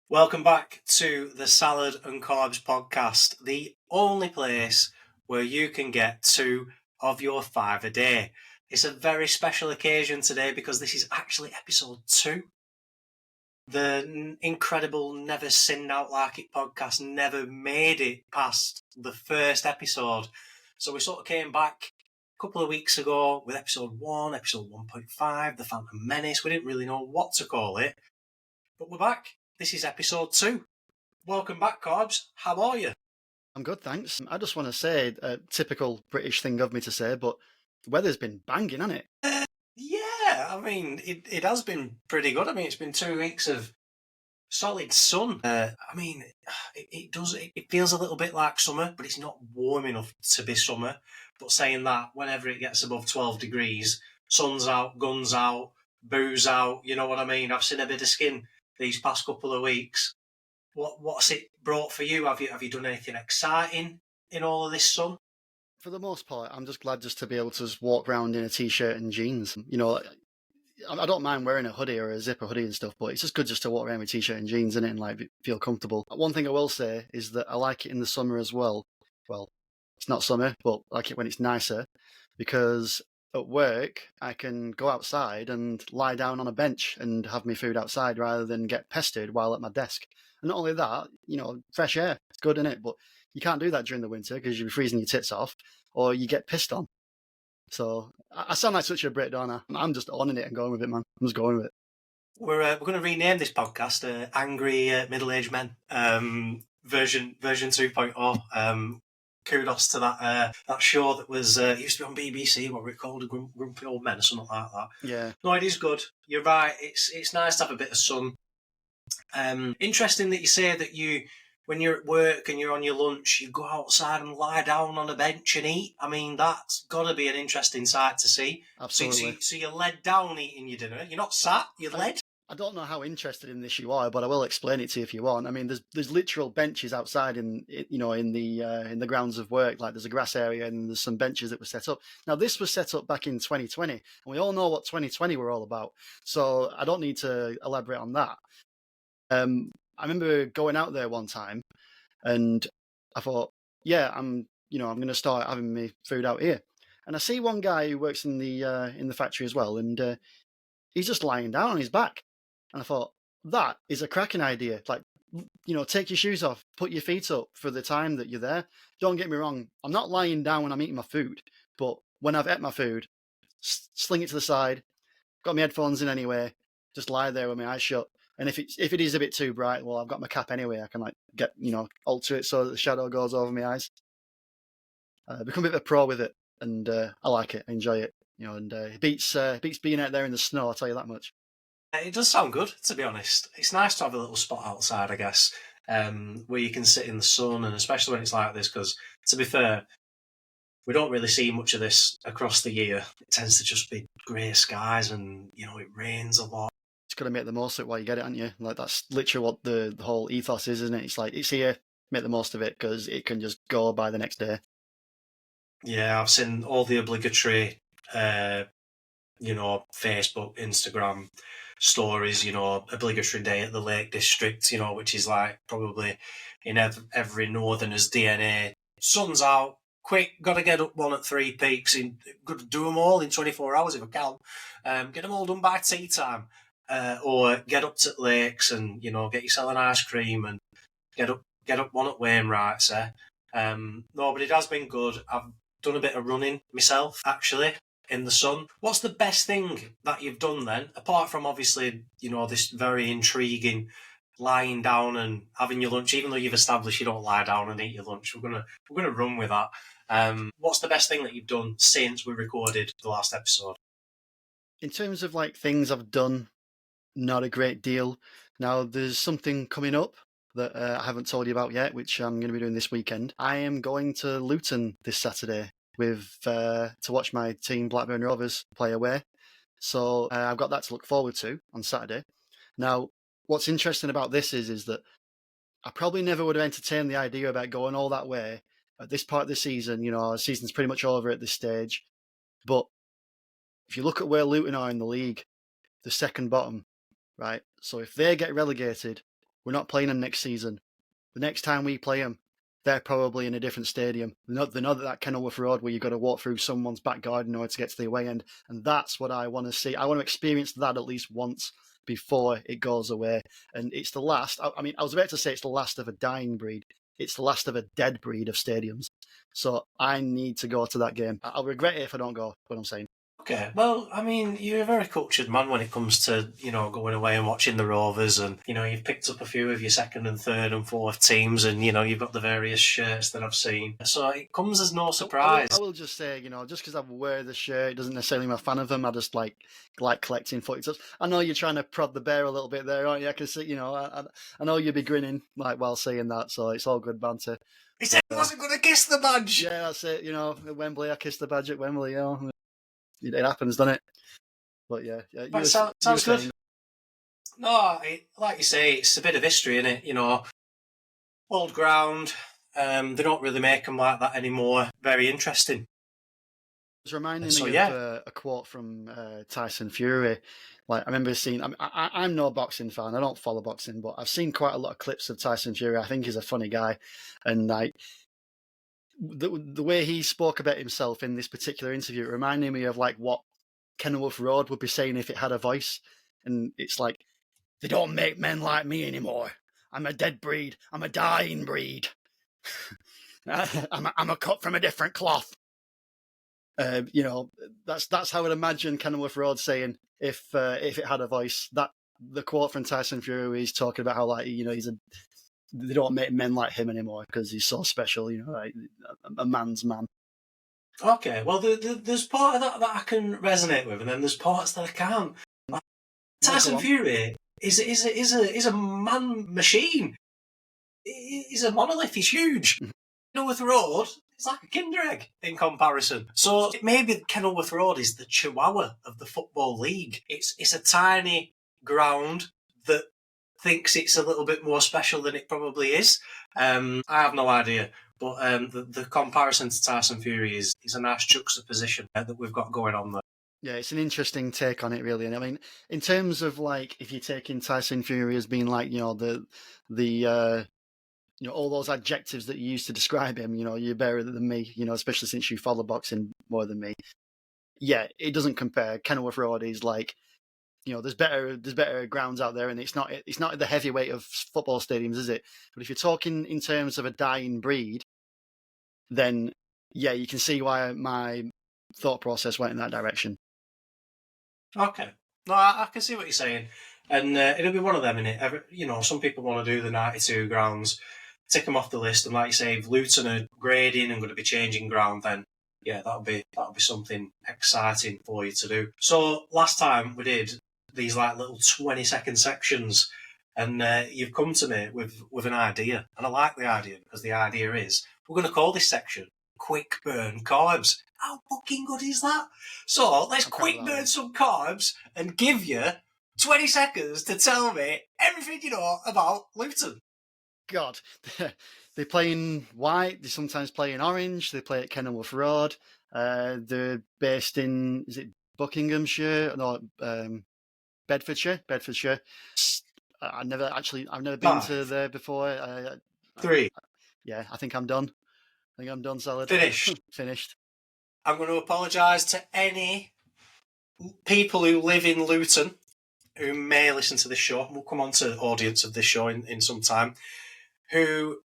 Welcome back to the Salad and Carbs podcast, the only place where you can get 2 of your 5 a day. It's a very special occasion today because this is actually episode 2. The incredible Never Sinned Out Like It podcast never made it past the first episode. So we sort of came back a couple of weeks ago with episode 1, episode 1.5, The Phantom Menace. We didn't really know what to call it, but we're back. This is episode 2. Welcome back, Carbs. How are you? I'm good, thanks. I just want to say a typical British thing of me to say, but the weather's been banging, hasn't it? Yeah, I mean, it has been pretty good. I mean, it's been 2 weeks of solid sun. It feels a little bit like summer, but it's not warm enough to be summer. But saying that, whenever it gets above 12 degrees, sun's out, guns out, booze out, you know what I mean? I've seen a bit of skin these past couple of weeks. What's it brought for you? Have you done anything exciting in all of this sun? For the most part, I'm just glad just to be able to just walk around in a t-shirt and jeans. You know, I don't mind wearing a hoodie or a zipper hoodie and stuff, but it's just good just to walk around with t-shirt and jeans in it and like feel comfortable. One thing I will say is that I like it in the summer as well. Well, it's not summer, but I like it when it's nicer because at work I can go outside and lie down on a bench and have my food outside rather than get pestered while at my desk. And not only that, you know, fresh air, it's good, isn't it? But you can't do that during the winter because you'll be freezing your tits off or you get pissed on. So I sound like such a Brit, don't I? I'm just owning it and going with it, man. I'm just going with it. We're going to rename this podcast Angry Middle-Aged Men version 2.0. Kudos to that show that was used to be on BBC. What were it called? Grumpy Old Men or something like that. Yeah. No, it is good. You're right. It's nice to have a bit of sun. Interesting that you say that when you're at work and you're on your lunch, you go outside and lie down on a bench and eat. I mean, that's got to be an interesting sight to see. Absolutely. So you're led down eating your dinner. You're not sat. You're led. I don't know how interested in this you are, but I will explain it to you if you want. I mean, there's literal benches outside in the grounds of work. Like there's a grass area and there's some benches that were set up. Now this was set up back in 2020, and we all know what 2020 were all about. So I don't need to elaborate on that. I remember going out there one time, and I thought, yeah, I'm going to start having my food out here. And I see one guy who works in the factory as well, and he's just lying down on his back. And I thought, that is a cracking idea. Like, take your shoes off, put your feet up for the time that you're there. Don't get me wrong, I'm not lying down when I'm eating my food, but when I've ate my food, sling it to the side, got my headphones in anyway, just lie there with my eyes shut. And if it is a bit too bright, well, I've got my cap anyway. I can alter it so that the shadow goes over my eyes. Become a bit of a pro with it, and I like it, I enjoy it. And it beats being out there in the snow. I'll tell you that much. It does sound good, to be honest. It's nice to have a little spot outside, I guess, where you can sit in the sun, and especially when it's like this, because, to be fair, we don't really see much of this across the year. It tends to just be grey skies and, it rains a lot. Just got to make the most of it while you get it, haven't you? Like, that's literally what the whole ethos is, isn't it? It's like, it's here, make the most of it, because it can just go by the next day. Yeah, I've seen all the obligatory, Facebook, Instagram stories, obligatory day at the Lake District, which is like probably in every northerner's DNA. Sun's out, quick, got to get up one at Three Peaks, got to do them all in 24 hours if I can. Get them all done by tea time, or get up to lakes and, get yourself an ice cream and get up one at Wainwright's. No, but it has been good. I've done a bit of running myself, actually, in the sun. What's the best thing that you've done then, apart from obviously, this very intriguing lying down and having your lunch, even though you've established you don't lie down and eat your lunch? We're gonna run with that. What's the best thing that you've done since we recorded the last episode? In terms of like things I've done, not a great deal. Now there's something coming up that I haven't told you about yet, which I'm going to be doing this weekend. I am going to Luton this Saturday to watch my team Blackburn Rovers play away. So I've got that to look forward to on Saturday. Now, what's interesting about this is that I probably never would have entertained the idea about going all that way at this part of the season. The season's pretty much over at this stage. But if you look at where Luton are in the league, the second bottom, right? So if they get relegated, we're not playing them next season. The next time we play them, they're probably in a different stadium. They're not that Kenilworth Road where you've got to walk through someone's back garden in order to get to the away end. And that's what I want to see. I want to experience that at least once before it goes away. And it's the last. I mean, I was about to say it's the last of a dying breed. It's the last of a dead breed of stadiums. So I need to go to that game. I'll regret it if I don't go, what I'm saying. Okay, well, I mean, you're a very cultured man when it comes to, going away and watching the Rovers, and, you've picked up a few of your second and third and fourth teams, and, you've got the various shirts that I've seen. So it comes as no surprise. I will just say, just because I wear the shirt, it doesn't necessarily mean I'm a fan of them. I just like collecting footy stuff. I know you're trying to prod the bear a little bit there, aren't you? I can see, I know you'll be grinning like while saying that, so it's all good banter. He said he wasn't going to kiss the badge. Yeah, that's it. At Wembley, I kissed the badge at Wembley, It happens, doesn't it? But yeah. Sounds good. No, like you say, it's a bit of history, isn't it? Old ground. They don't really make them like that anymore. Very interesting. It's reminding me of a quote from Tyson Fury. Like, I remember seeing. I'm no boxing fan. I don't follow boxing, but I've seen quite a lot of clips of Tyson Fury. I think he's a funny guy, and like the way he spoke about himself in this particular interview, it reminded me of like what Kenilworth Road would be saying if it had a voice. And it's like, they don't make men like me anymore. I'm a dead breed. I'm a dying breed. I'm a cut from a different cloth. That's how I'd imagine Kenilworth Road saying if it had a voice. That the quote from Tyson Fury is talking about how they don't make men like him anymore because he's so special. Like a man's man. Okay, well, there's part of that I can resonate with, and then there's parts that I can't. Like, Tyson Fury is a man machine. He's a monolith. He's huge. Kenilworth Road is like a Kinder Egg in comparison. So maybe Kenilworth Road is the Chihuahua of the Football League. It's a tiny ground that thinks it's a little bit more special than it probably is. I have no idea. But the comparison to Tyson Fury is a nice juxtaposition that we've got going on there. Yeah, it's an interesting take on it, really. And I mean, in terms of like, if you're taking Tyson Fury as being like, all those adjectives that you used to describe him, you're better than me, especially since you follow boxing more than me. Yeah, it doesn't compare. Kenilworth Road is like, there's better grounds out there, and it's not the heavyweight of football stadiums, is it? But if you're talking in terms of a dying breed, then yeah, you can see why my thought process went in that direction. Okay, no, I can see what you're saying, and it'll be one of them, innit? Some people want to do the 92 grounds, tick them off the list, and like you say, if Luton are grading and going to be changing ground, then yeah, that'll be something exciting for you to do. So last time we did these like little 20-second sections, and you've come to me with an idea, and I like the idea because the idea is we're going to call this section Quick Burn Carbs. How fucking good is that? So let's quick burn some carbs and give you 20 seconds to tell me everything you know about Luton. God, they play in white, they sometimes play in orange, they play at Kenilworth Road. They're based in, is it Buckinghamshire? No, Bedfordshire. I've never been to there before. 3. I think I'm done. Salad. Finished. I'm going to apologise to any people who live in Luton who may listen to this show. We'll come on to the audience of this show in some time, who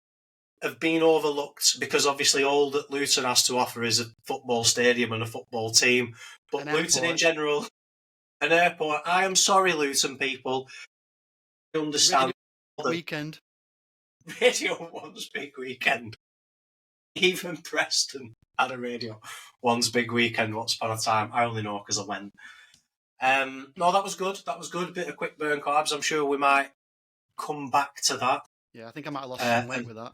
have been overlooked because obviously all that Luton has to offer is a football stadium and a football team. But Luton in general, an airport. I am sorry, Luton people. I understand. Weekend. Radio 1's big weekend. Even Preston had a Radio 1's big weekend once upon a time. I only know because I went. No, that was good. A bit of quick burn carbs. I'm sure we might come back to that. Yeah, I think I might have lost some weight with that.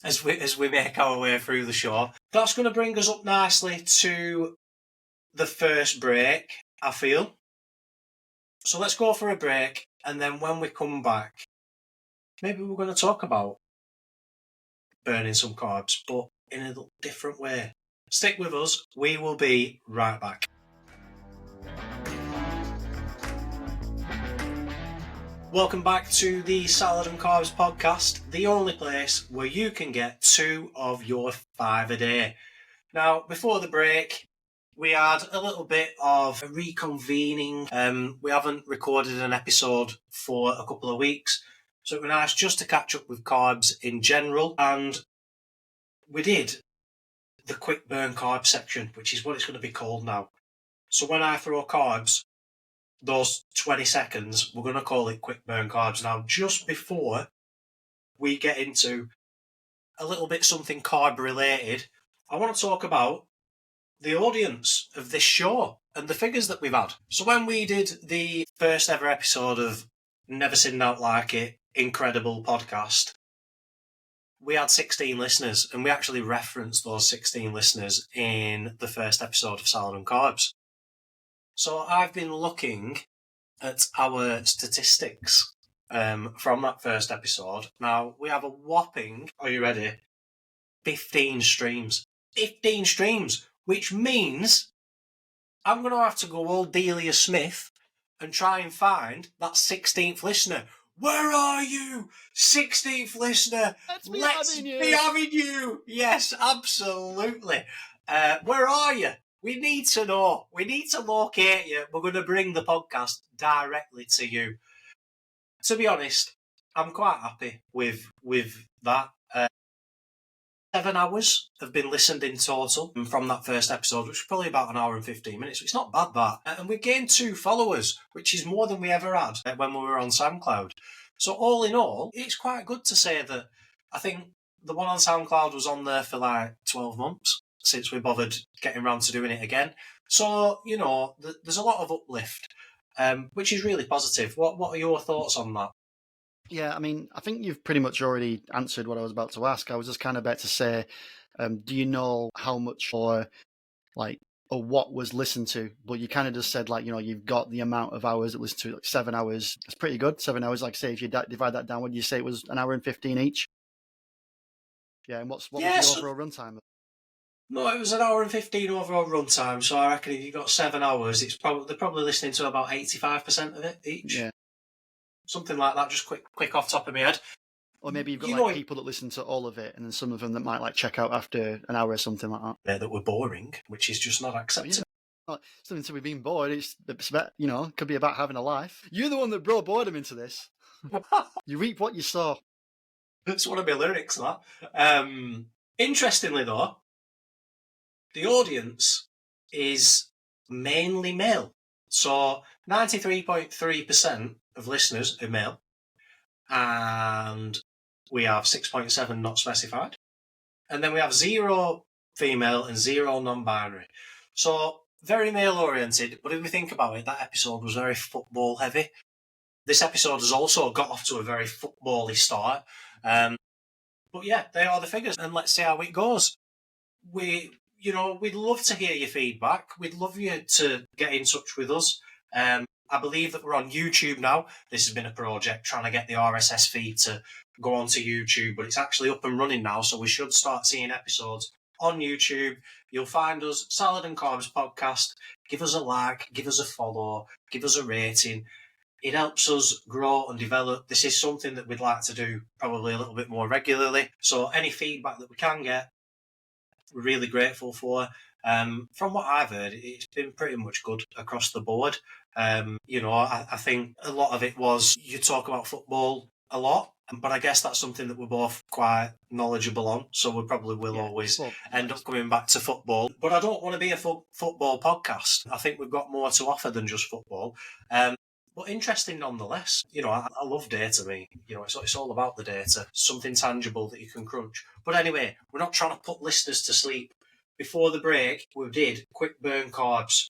As we make our way through the show. That's going to bring us up nicely to the first break, I feel. So let's go for a break, and then when we come back, maybe we're going to talk about burning some carbs, but in a different way. Stick with us. We will be right back. Welcome back to the Salad and Carbs podcast, the only place where you can get 2 of your 5 a day. Now, before the break, we had a little bit of a reconvening. We haven't recorded an episode for a couple of weeks, so it was nice just to catch up with carbs in general. And we did the quick burn carb section, which is what it's going to be called now. So when I throw carbs, those 20 seconds, we're going to call it quick burn carbs. Now, just before we get into a little bit something carb related, I want to talk about the audience of this show and the figures that we've had. So when we did the first ever episode of Never Seen Out Like It, incredible podcast, we had 16 listeners, and we actually referenced those 16 listeners in the first episode of Salad and Carbs. So I've been looking at our statistics from that first episode. Now, we have a whopping, are you ready? 15 streams. 15 streams, which means I'm going to have to go old Delia Smith and try and find that 16th listener. Where are you? 16th listener. Let's be having you. Yes, absolutely. Where are you? We need to know. We need to locate you. We're going to bring the podcast directly to you. To be honest, I'm quite happy with that. 7 hours have been listened in total from that first episode, which is probably about an hour and 15 minutes. So it's not bad, that. And we gained 2 followers, which is more than we ever had when we were on SoundCloud. So all in all, it's quite good to say that I think the one on SoundCloud was on there for like 12 months since we bothered getting around to doing it again. So, you know, there's a lot of uplift, which is really positive. What are your thoughts on that? Yeah, I mean, I think you've pretty much already answered what I was about to ask. I was just kind of about to say, do you know how much or what was listened to? But you kind of just said, like, you know, you've got the amount of hours that listened to, like 7 hours. It's pretty good. 7 hours, like, say, if you divide that down, would you say it was an hour and 15 each? Yeah, and what was the overall runtime? No, it was an hour and 15 overall runtime. So I reckon if you got 7 hours, they're probably listening to about 85% of it each. Yeah. Something like that, just quick off top of my head. Or maybe you've got people that listen to all of it, and then some of them that might like check out after an hour or something like that. Yeah, that were boring, which is just not acceptable. Yeah. Something to be being bored. It's about, you know, it could be about having a life. You're the one that brought boredom into this. You reap what you sow. That's one of my lyrics, that. Interestingly, though, the audience is mainly male. So 93.3% of listeners are male, and we have 6.7 not specified. And then we have 0 female and 0 non-binary. So very male-oriented, but if we think about it, that episode was very football-heavy. This episode has also got off to a very football-y start. But yeah, they are the figures, and let's see how it goes. We'd love to hear your feedback. We'd love you to get in touch with us. I believe that we're on YouTube now. This has been a project trying to get the RSS feed to go onto YouTube, but it's actually up and running now, so we should start seeing episodes on YouTube. You'll find us, Salad and Carbs Podcast. Give us a like, give us a follow, give us a rating. It helps us grow and develop. This is something that we'd like to do probably a little bit more regularly. So any feedback that we can get, we're really grateful for. From what I've heard, it's been pretty much good across the board. I think a lot of it was you talk about football a lot, but I guess that's something that we're both quite knowledgeable on, so we probably will always end up coming back to football. But I don't want to be a football podcast. I think we've got more to offer than just football. But interesting nonetheless. You know, I love data, me. You know, it's all about the data, something tangible that you can crunch. But anyway, we're not trying to put listeners to sleep. Before the break, we did quick burn carbs,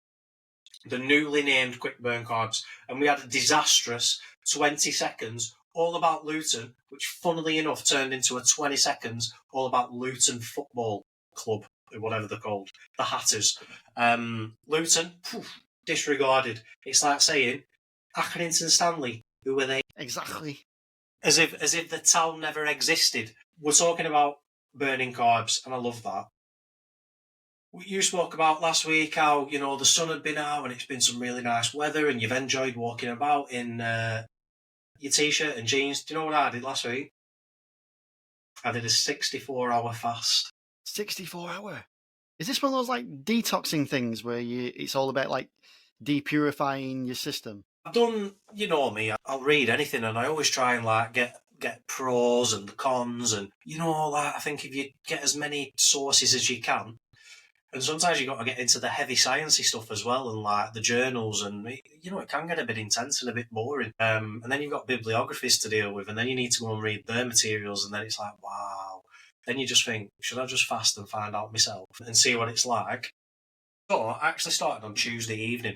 the newly named quick burn carbs, and we had a disastrous 20 seconds all about Luton, which funnily enough turned into a 20 seconds all about Luton Football Club, or whatever they're called, the Hatters. Luton, disregarded. It's like saying, Accrington Stanley, who were they? Exactly. As if the town never existed. We're talking about burning carbs, and I love that. You spoke about last week how, you know, the sun had been out and it's been some really nice weather and you've enjoyed walking about in your t-shirt and jeans. Do you know what I did last week? I did a 64-hour fast. 64-hour. Is this one of those like detoxing things where it's all about like depurifying your system? I've done, you know me, I'll read anything and I always try and like get pros and the cons and, you know, like I think if you get as many sources as you can, and sometimes you've got to get into the heavy sciencey stuff as well and like the journals and, you know, it can get a bit intense and a bit boring. And then you've got bibliographies to deal with and then you need to go and read their materials and then it's like, wow. Then you just think, should I just fast and find out myself and see what it's like? So I actually started on Tuesday evening.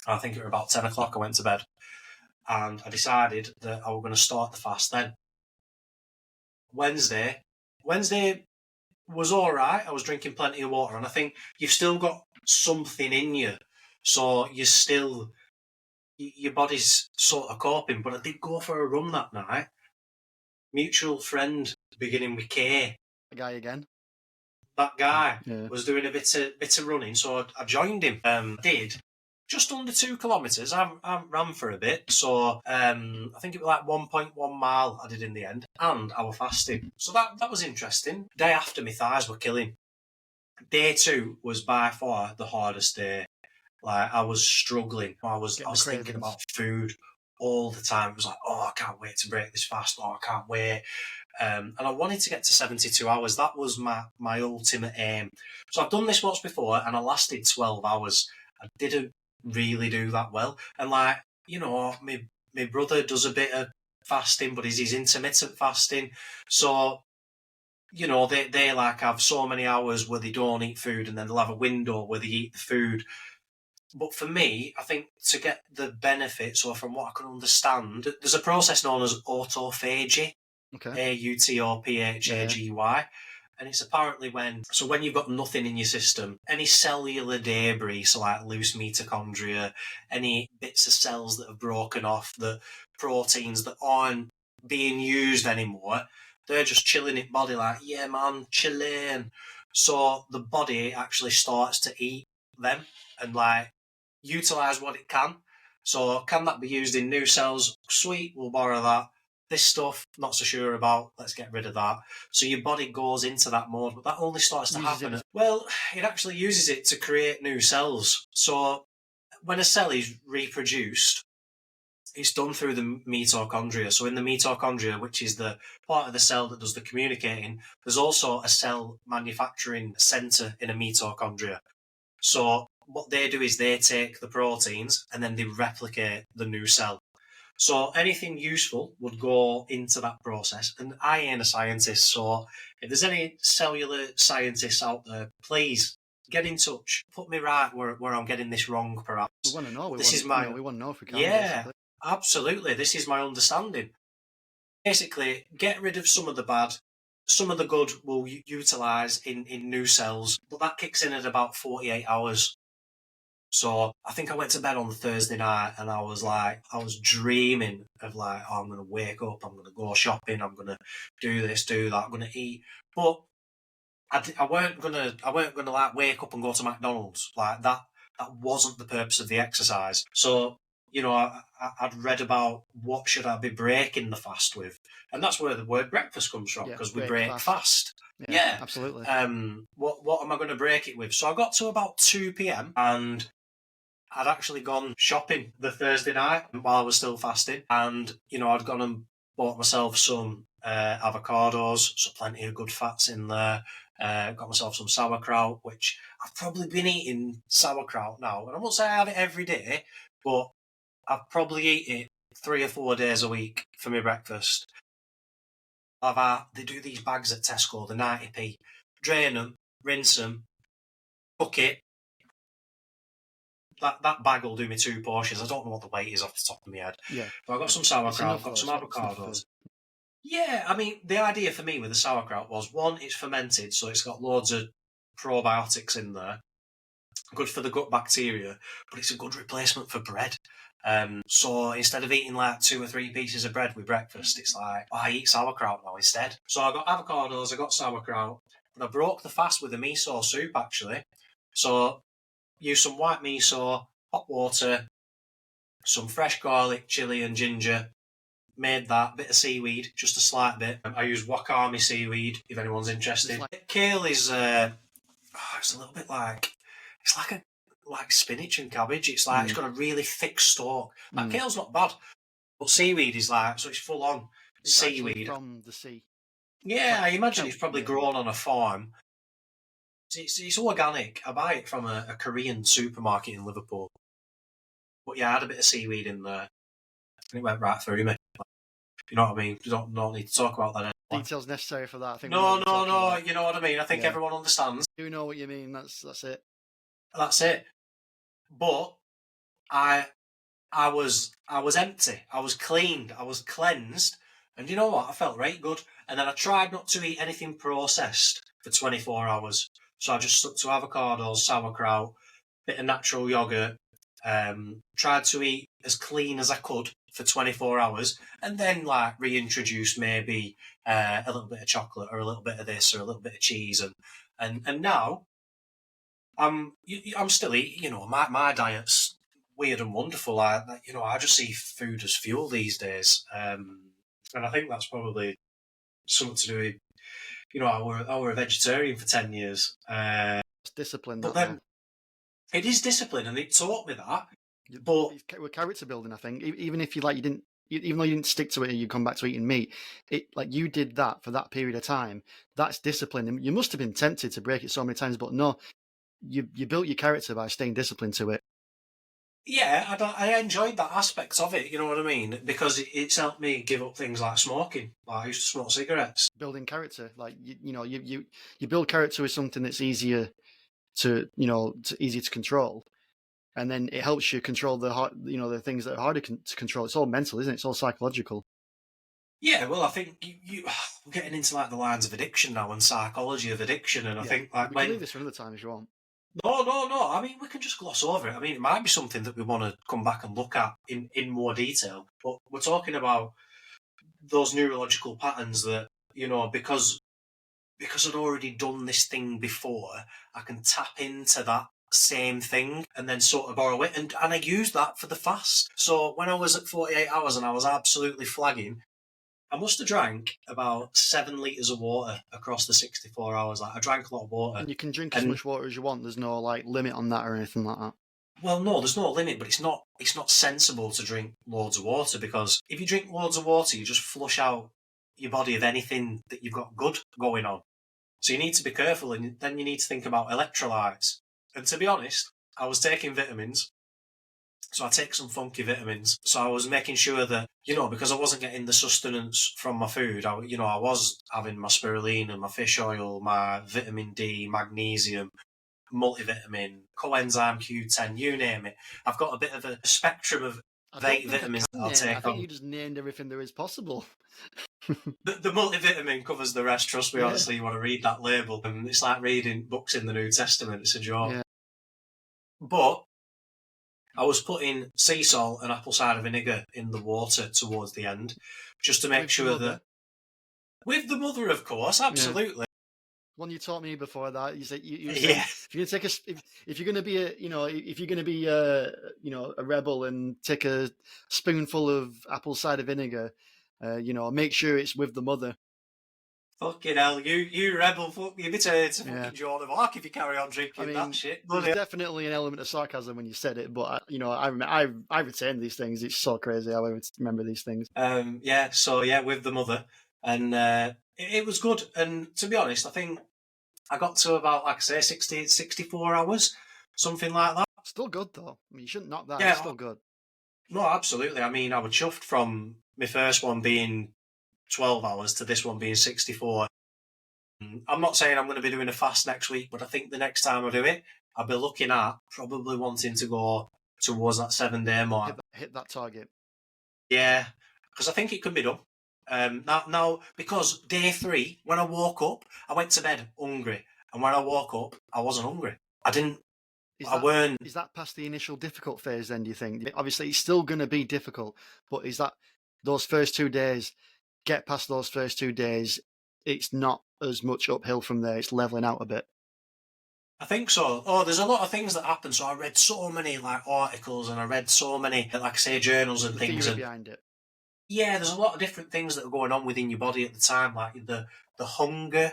I think it was about 10 o'clock I went to bed. And I decided that I was going to start the fast then. Wednesday was all right. I was drinking plenty of water. And I think you've still got something in you. So you're still, your body's sort of coping. But I did go for a run that night. Mutual friend beginning with K. The guy again. That guy Yeah. was doing a bit of running, so I joined him. Did just under 2 kilometres. I ran for a bit, so I think it was like 1.1 mile I did in the end, and I was fasting. So that was interesting. Day after, my thighs were killing. Day 2 was by far the hardest day. Like I was struggling. I was thinking about food all the time. It was like, oh, I can't wait to break this fast. Oh, I can't wait. And I wanted to get to 72 hours. That was my ultimate aim. So I've done this once before and I lasted 12 hours. I didn't really do that well. And like, you know, my brother does a bit of fasting, but he's intermittent fasting. So, you know, they like have so many hours where they don't eat food and then they'll have a window where they eat the food. But for me, I think to get the benefits, or from what I can understand, there's a process known as autophagy. Okay. Autophagy. And it's apparently when you've got nothing in your system, any cellular debris, so like loose mitochondria, any bits of cells that have broken off, the proteins that aren't being used anymore, they're just chilling in body like, yeah man, chilling. So the body actually starts to eat them and like utilise what it can. So can that be used in new cells? Sweet, we'll borrow that. This stuff, not so sure about, let's get rid of that. So your body goes into that mode, but that only starts to happen. Well, it actually uses it to create new cells. So when a cell is reproduced, it's done through the mitochondria. So in the mitochondria, which is the part of the cell that does the communicating, there's also a cell manufacturing centre in a mitochondria. So what they do is they take the proteins and then they replicate the new cell. So anything useful would go into that process. And I ain't a scientist, so if there's any cellular scientists out there, please get in touch. Put me right where I'm getting this wrong, perhaps. We want to know. We want to know if we can. Yeah, basically. Absolutely. This is my understanding. Basically, get rid of some of the bad. Some of the good will utilise in new cells, but that kicks in at about 48 hours. So I think I went to bed on the Thursday night and I was dreaming of like, oh, I'm going to wake up, I'm going to go shopping, I'm going to do this, do that, I'm going to eat. But I weren't going to like wake up and go to McDonald's. Like that wasn't the purpose of the exercise. So, you know, I'd read about what should I be breaking the fast with. And that's where the word breakfast comes from, because we break fast. Yeah, absolutely. What am I going to break it with? So I got to about 2 p.m. and I'd actually gone shopping the Thursday night while I was still fasting. And, you know, I'd gone and bought myself some avocados, so plenty of good fats in there. Got myself some sauerkraut, which I've probably been eating sauerkraut now. And I won't say I have it every day, but I've probably eaten it 3 or 4 days a week for my breakfast. They do these bags at Tesco, the 90p. Drain them, rinse them, cook it. That bag will do me 2 portions. I don't know what the weight is off the top of my head. Yeah. But I got some sauerkraut, got some avocados. Yeah, I mean, the idea for me with the sauerkraut was, one, it's fermented, so it's got loads of probiotics in there. Good for the gut bacteria, but it's a good replacement for bread. So instead of eating like 2 or 3 pieces of bread with breakfast, it's like, I eat sauerkraut now instead. So I got avocados, I got sauerkraut, and I broke the fast with a miso soup, actually. So use some white miso, hot water, some fresh garlic, chilli and ginger, made that bit of seaweed, just a slight bit. I use wakame seaweed if anyone's interested. Kale is it's a little bit like like spinach and cabbage. It's like it's got a really thick stalk. Like kale's not bad, but seaweed is like so it's full on seaweed from the sea. Yeah, I imagine it's probably grown on a farm. It's organic. I buy it from a Korean supermarket in Liverpool. But yeah, I had a bit of seaweed in there. And it went right through me. You know what I mean? You don't need to talk about that anymore. Details necessary for that. I think no. You know what I mean? I think everyone understands. You know what you mean. That's it. That's it. But I was empty. I was cleaned. I was cleansed. And you know what? I felt right good. And then I tried not to eat anything processed for 24 hours. So I just stuck to avocados, sauerkraut, bit of natural yogurt. Tried to eat as clean as I could for 24 hours, and then like reintroduce maybe a little bit of chocolate or a little bit of this or a little bit of cheese, and now I'm still eating. You know, my diet's weird and wonderful. I just see food as fuel these days, and I think that's probably something to do with I were a vegetarian for 10 years. It's discipline. But then it is discipline, and it taught me that. But with character building, I think, even if you didn't, even though you didn't stick to it and you come back to eating meat, it like you did that for that period of time. That's discipline. And you must have been tempted to break it so many times, but no, you built your character by staying disciplined to it. Yeah, I enjoyed that aspect of it. You know what I mean? Because it's helped me give up things like smoking. Like I used to smoke cigarettes. Building character, like you build character with something that's easier to easier to control. And then it helps you control the things that are harder to control. It's all mental, isn't it? It's all psychological. Yeah, well, I think we're getting into like the lines of addiction now and psychology of addiction, and I think like we can leave this for another time if you want. No. I mean, we can just gloss over it. I mean, it might be something that we want to come back and look at in more detail. But we're talking about those neurological patterns that because I'd already done this thing before, I can tap into that same thing and then sort of borrow it. And I used that for the fast. So when I was at 48 hours and I was absolutely flagging, I must have drank about 7 litres of water across the 64 hours. Like I drank a lot of water. And you can drink as much water as you want. There's no like limit on that or anything like that. Well, no, there's no limit, but it's not sensible to drink loads of water, because if you drink loads of water, you just flush out your body of anything that you've got good going on. So you need to be careful, and then you need to think about electrolytes. And to be honest, I was taking vitamins. So I take some funky vitamins. So I was making sure that, because I wasn't getting the sustenance from my food, I was having my spirulina, my fish oil, my vitamin D, magnesium, multivitamin, coenzyme Q10, you name it. I've got a bit of a spectrum of vitamins that I'll take on. I think you just named everything there is possible. The multivitamin covers the rest, trust me. Honestly, you want to read that label. It's like reading books in the New Testament. It's a joke. Yeah. But I was putting sea salt and apple cider vinegar in the water towards the end, just to make sure that... With the mother, of course, absolutely. Yeah. One you taught me before that, you said you said, if you're gonna take if you're gonna be a rebel and take a spoonful of apple cider vinegar, make sure it's with the mother. Fucking hell, you rebel, fuck you, be turned to fucking Joan of Arc if you carry on drinking that shit. There's definitely an element of sarcasm when you said it, but I retain these things. It's so crazy how I remember these things. With the mother, and it was good. And to be honest, I think I got to about, like I say, 64 hours, something like that. Still good though. I mean, you shouldn't knock that. Yeah, it's still good. No, absolutely. I mean, I was chuffed from my first one being 12 hours to this one being 64. I'm not saying I'm going to be doing a fast next week, but I think the next time I do it, I'll be looking at probably wanting to go towards that 7-day mark. Hit that target. Yeah, because I think it can be done. Now, because day 3, when I woke up, I went to bed hungry. And when I woke up, I wasn't hungry. Is that past the initial difficult phase then, do you think? Obviously, it's still going to be difficult, but is that those first 2 days, get past those first 2 days, it's not as much uphill from there, it's leveling out a bit? I think so. Oh, there's a lot of things that happen. So I read so many articles, and I read so many, like I say, journals and things. Theory behind it. Yeah, there's a lot of different things that are going on within your body at the time. Like the hunger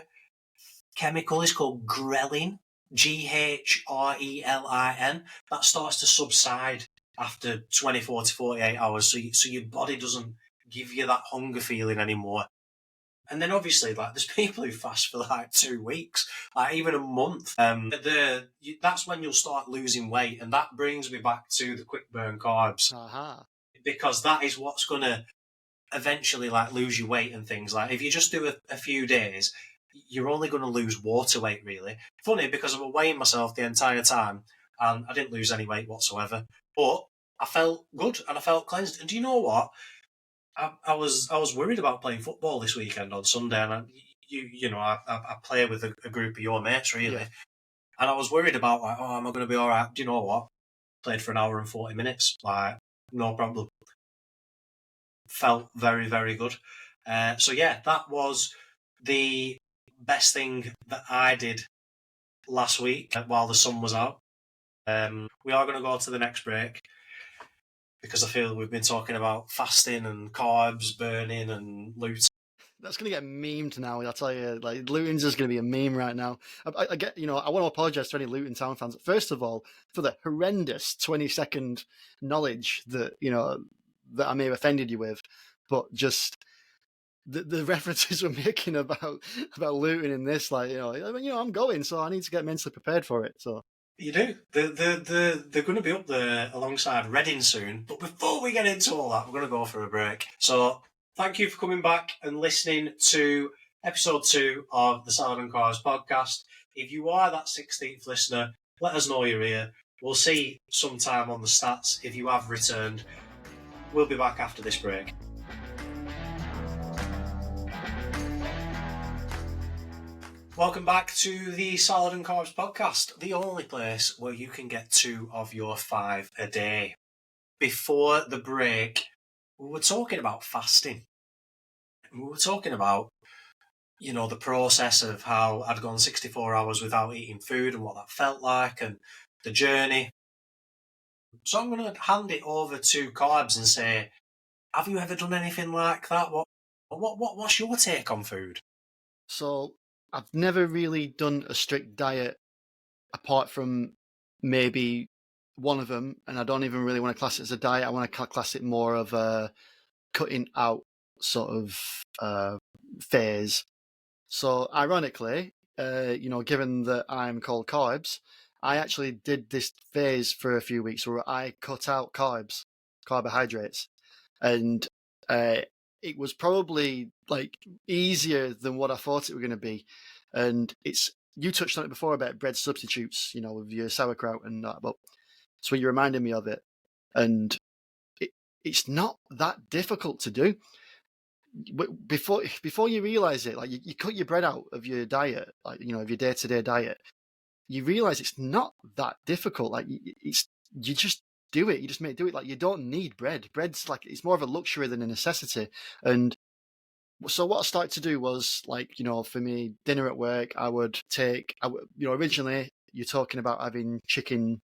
chemical is called ghrelin, GHRELIN. That starts to subside after 24 to 48 hours. So your body doesn't give you that hunger feeling anymore. And then obviously, like, there's people who fast for like 2 weeks, like even a month. That's when you'll start losing weight, and that brings me back to the quick burn carbs, Aha. because that is what's gonna eventually like lose your weight and things. Like if you just do a few days, you're only going to lose water weight, really. Funny, because I was weighing myself the entire time and I didn't lose any weight whatsoever, but I felt good and I felt cleansed. And do you know what? I was worried about playing football this weekend on Sunday, and I play with a group of your mates, really. Yeah. And I was worried about, like, oh, am I going to be all right? Do you know what? Played for an hour and 40 minutes, like, no problem. Felt very, very good. So yeah, that was the best thing that I did last week while the sun was out. We are going to go to the next break because I feel we've been talking about fasting and carbs, burning and Luton. That's going to get memed now. I tell you, like Luton's just going to be a meme right now. I get, I want to apologise to any Luton Town fans. First of all, for the horrendous 20-second knowledge that that I may have offended you with, but just the references we're making about Luton in this, like I'm going, so I need to get mentally prepared for it. So You do. They're going to be up there alongside Reading soon. But before we get into all that, we're going to go for a break. So thank you for coming back and listening to episode 2 of the Salad Carbs podcast. If you are that 16th listener, let us know you're here. We'll see sometime on the stats if you have returned. We'll be back after this break. Welcome back to the Salad and Carbs podcast, the only place where you can get 2 of your 5 a day. Before the break, we were talking about fasting. We were talking about, the process of how I'd gone 64 hours without eating food and what that felt like and the journey. So I'm going to hand it over to Carbs and say, have you ever done anything like that? What's your take on food? So I've never really done a strict diet apart from maybe one of them, and I don't even really want to class it as a diet. I want to class it more of a cutting out sort of phase. So ironically, given that I'm called Carbs, I actually did this phase for a few weeks where I cut out carbohydrates, and it was probably like easier than what I thought it was going to be. And you touched on it before about bread substitutes, with your sauerkraut and that, but so you reminded me of it, and it's not that difficult to do. Before you realize it, like you cut your bread out of your diet, like of your day-to-day diet, you realize it's not that difficult. Like you just do it. You just do it. Like you don't need bread. Bread's like it's more of a luxury than a necessity. And so what I started to do was like for me, dinner at work, I would take. Originally you're talking about having chicken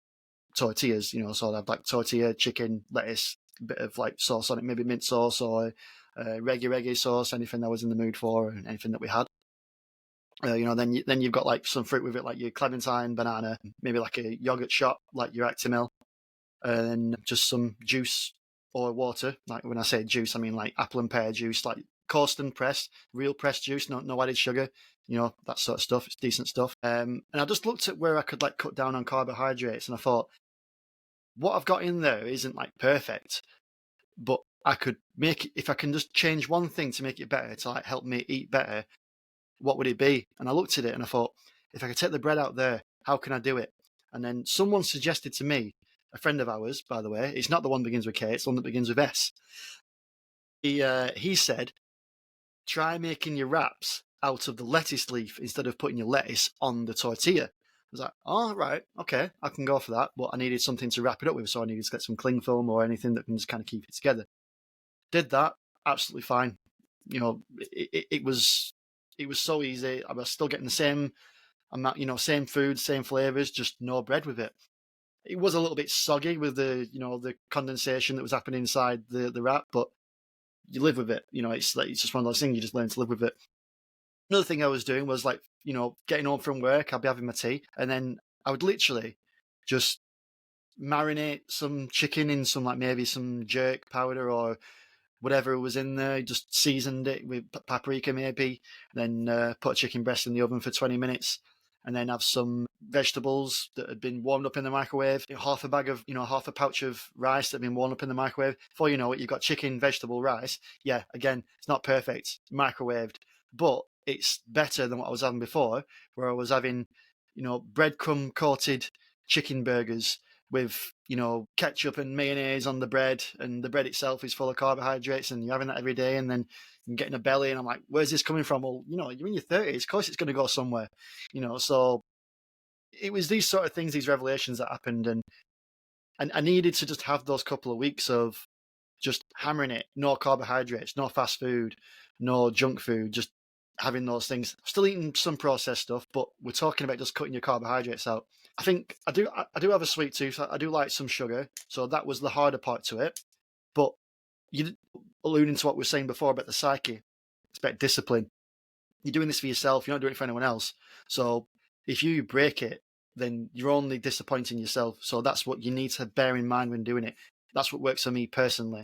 tortillas. So I'd have like tortilla, chicken, lettuce, a bit of like sauce on it, maybe mint sauce or reggae sauce, anything I was in the mood for, and anything that we had. Then you've got like some fruit with it, like your clementine, banana, maybe like a yogurt shot, like your Actimel, and just some juice or water. Like when I say juice, I mean like apple and pear juice, like coursed and pressed, real pressed juice, no added sugar, that sort of stuff. It's decent stuff. And I just looked at where I could like cut down on carbohydrates, and I thought, what I've got in there isn't like perfect, but I could make it, if I can just change one thing to make it better, to like help me eat better, what would it be? And I looked at it and I thought, if I could take the bread out there, how can I do it? And then someone suggested to me, a friend of ours, by the way, it's not the one that begins with K, it's the one that begins with S. He said, try making your wraps out of the lettuce leaf instead of putting your lettuce on the tortilla. I was like, oh, right, okay, I can go for that. But I needed something to wrap it up with, so I needed to get some cling film or anything that can just kind of keep it together. Did that, absolutely fine. It was so easy. I was still getting the same amount, same food, same flavors, just no bread with it. It was a little bit soggy with the condensation that was happening inside the wrap, but you live with it. It's just one of those things, you just learn to live with it. Another thing I was doing was like, getting home from work, I'd be having my tea, and then I would literally just marinate some chicken in some, like, maybe some jerk powder or whatever was in there, just seasoned it with paprika maybe, and then put a chicken breast in the oven for 20 minutes, and then have some vegetables that had been warmed up in the microwave, half a pouch of rice that had been warmed up in the microwave. Before you know it, you've got chicken, vegetable, rice. Yeah, again, it's not perfect, microwaved, but it's better than what I was having before, where I was having, breadcrumb coated chicken burgers with, ketchup and mayonnaise on the bread, and the bread itself is full of carbohydrates, and you're having that every day, and then you're getting a belly, and I'm like, where's this coming from? Well, you're in your 30s, of course it's going to go somewhere, so it was these sort of things, these revelations that happened, and I needed to just have those couple of weeks of just hammering it, no carbohydrates, no fast food, no junk food, just having those things. Still eating some processed stuff, but we're talking about just cutting your carbohydrates out. I think I do have a sweet tooth. I do like some sugar, so that was the harder part to it. But you alluding to what we were saying before about the psyche, it's about discipline. You're doing this for yourself. You're not doing it for anyone else. So if you break it, then you're only disappointing yourself. So that's what you need to bear in mind when doing it. That's what works for me personally.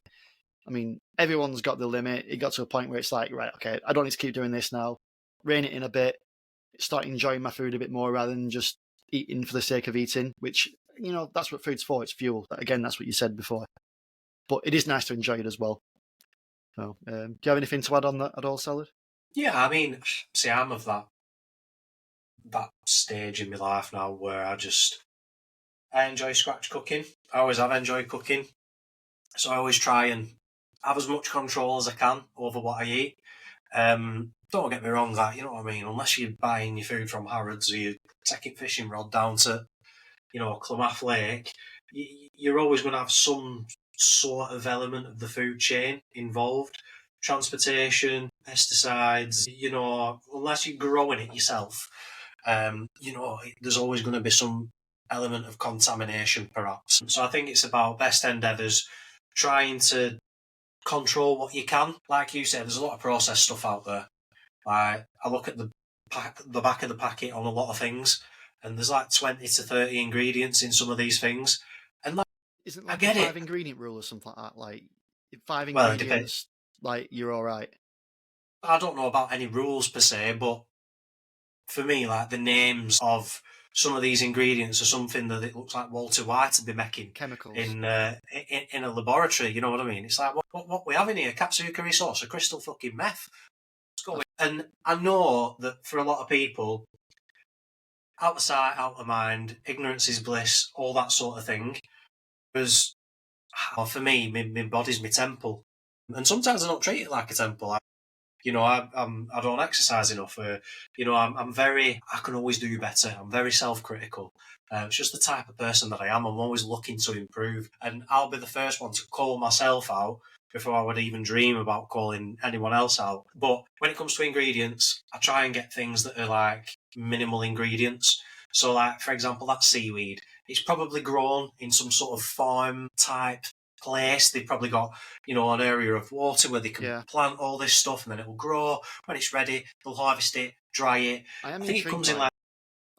I mean, everyone's got the limit. It got to a point where it's like, right, okay, I don't need to keep doing this now. Rein it in a bit. Start enjoying my food a bit more rather than just eating for the sake of eating, which, that's what food's for. It's fuel. Again, that's what you said before. But it is nice to enjoy it as well. So, do you have anything to add on that at all, Salad? Yeah, I mean, see, I'm of that stage in my life now where I enjoy scratch cooking. I always have enjoyed cooking. So I always try and have as much control as I can over what I eat. Don't get me wrong, that, you know what I mean, unless you're buying your food from Harrods or you're taking fishing rod down to, Clemath Lake, you're always going to have some sort of element of the food chain involved. Transportation, pesticides, unless you're growing it yourself, there's always going to be some element of contamination, perhaps. So I think it's about best endeavours, trying to control what you can. Like you said, there's a lot of processed stuff out there. I look at the back of the packet on a lot of things, and there's like 20 to 30 ingredients in some of these things. And like, Isn't like I get a 5 it. ingredient rule or something like that? Like 5 Well, it depends. ingredients, like you're all right. I don't know about any rules per se, but for me, like the names of some of these ingredients are something that it looks like Walter White would be making Chemicals. in a laboratory. You know what I mean? It's like what we have in here: capsule curry sauce, a crystal fucking meth. Let's go. And I know that for a lot of people, out of sight, out of mind, ignorance is bliss, all that sort of thing. Because for me, my body's my temple, and sometimes I don't treat it like a temple. I don't exercise enough. I'm very. I can always do better. I'm very self-critical. It's just the type of person that I am. I'm always looking to improve, and I'll be the first one to call myself out before I would even dream about calling anyone else out. But when it comes to ingredients, I try and get things that are like minimal ingredients. So, like, for example, that seaweed, it's probably grown in some sort of farm type place. They've probably got, an area of water where they can plant all this stuff, and then it will grow. When it's ready, they'll harvest it, dry it. I think it comes in like.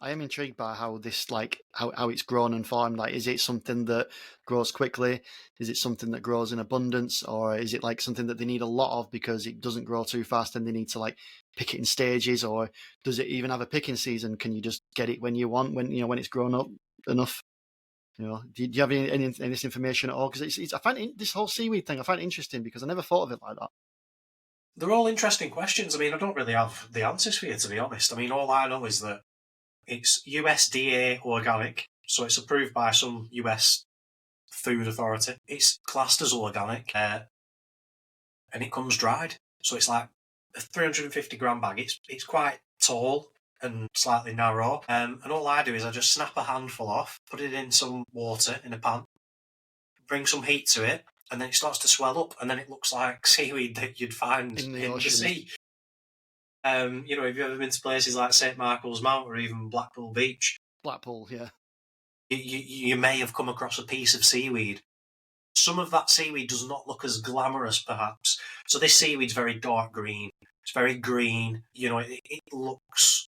I am intrigued by how this, like, how it's grown and farmed. Like, is it something that grows quickly? Is it something that grows in abundance? Or is it like something that they need a lot of because it doesn't grow too fast and they need to like pick it in stages? Or does it even have a picking season? Can you just get it when you want, when it's grown up enough? Do you have any this information at all? Because I find this whole seaweed thing, I find it interesting because I never thought of it like that. They're all interesting questions. I mean, I don't really have the answers for you, to be honest. I mean, all I know is that it's USDA organic, so it's approved by some US food authority. It's classed as organic, and it comes dried. So it's like a 350 gram bag. It's quite tall and slightly narrow. And all I do is I just snap a handful off, put it in some water in a pan, bring some heat to it, and then it starts to swell up, and then it looks like seaweed that you'd find in the sea. Have you ever been to places like St. Michael's Mount or even Blackpool Beach? Blackpool, yeah. You may have come across a piece of seaweed some of that seaweed does not look as glamorous, perhaps. So this seaweed's very dark green. It's very green. It looks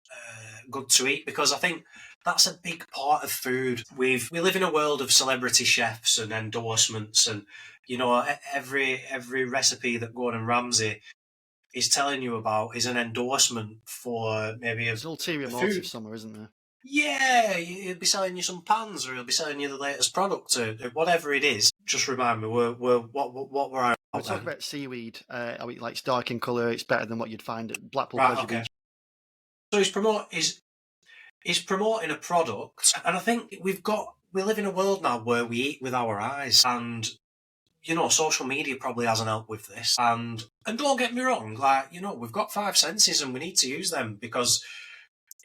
good to eat, because I think that's a big part of food. We live in a world of celebrity chefs and endorsements, and every recipe that Gordon Ramsay is telling you about is an endorsement for maybe There's an ulterior motive somewhere, isn't there? Yeah, he'll be selling you some pans, or he'll be selling you the latest product, or whatever it is. Just remind me, what were I? We're talking about seaweed. It's dark in colour. It's better than what you'd find at Blackpool Right, Pleasure okay. Beach. So he's promoting a product, and I think we live in a world now where we eat with our eyes, and social media probably hasn't helped with this. And don't get me wrong, we've got five senses and we need to use them, because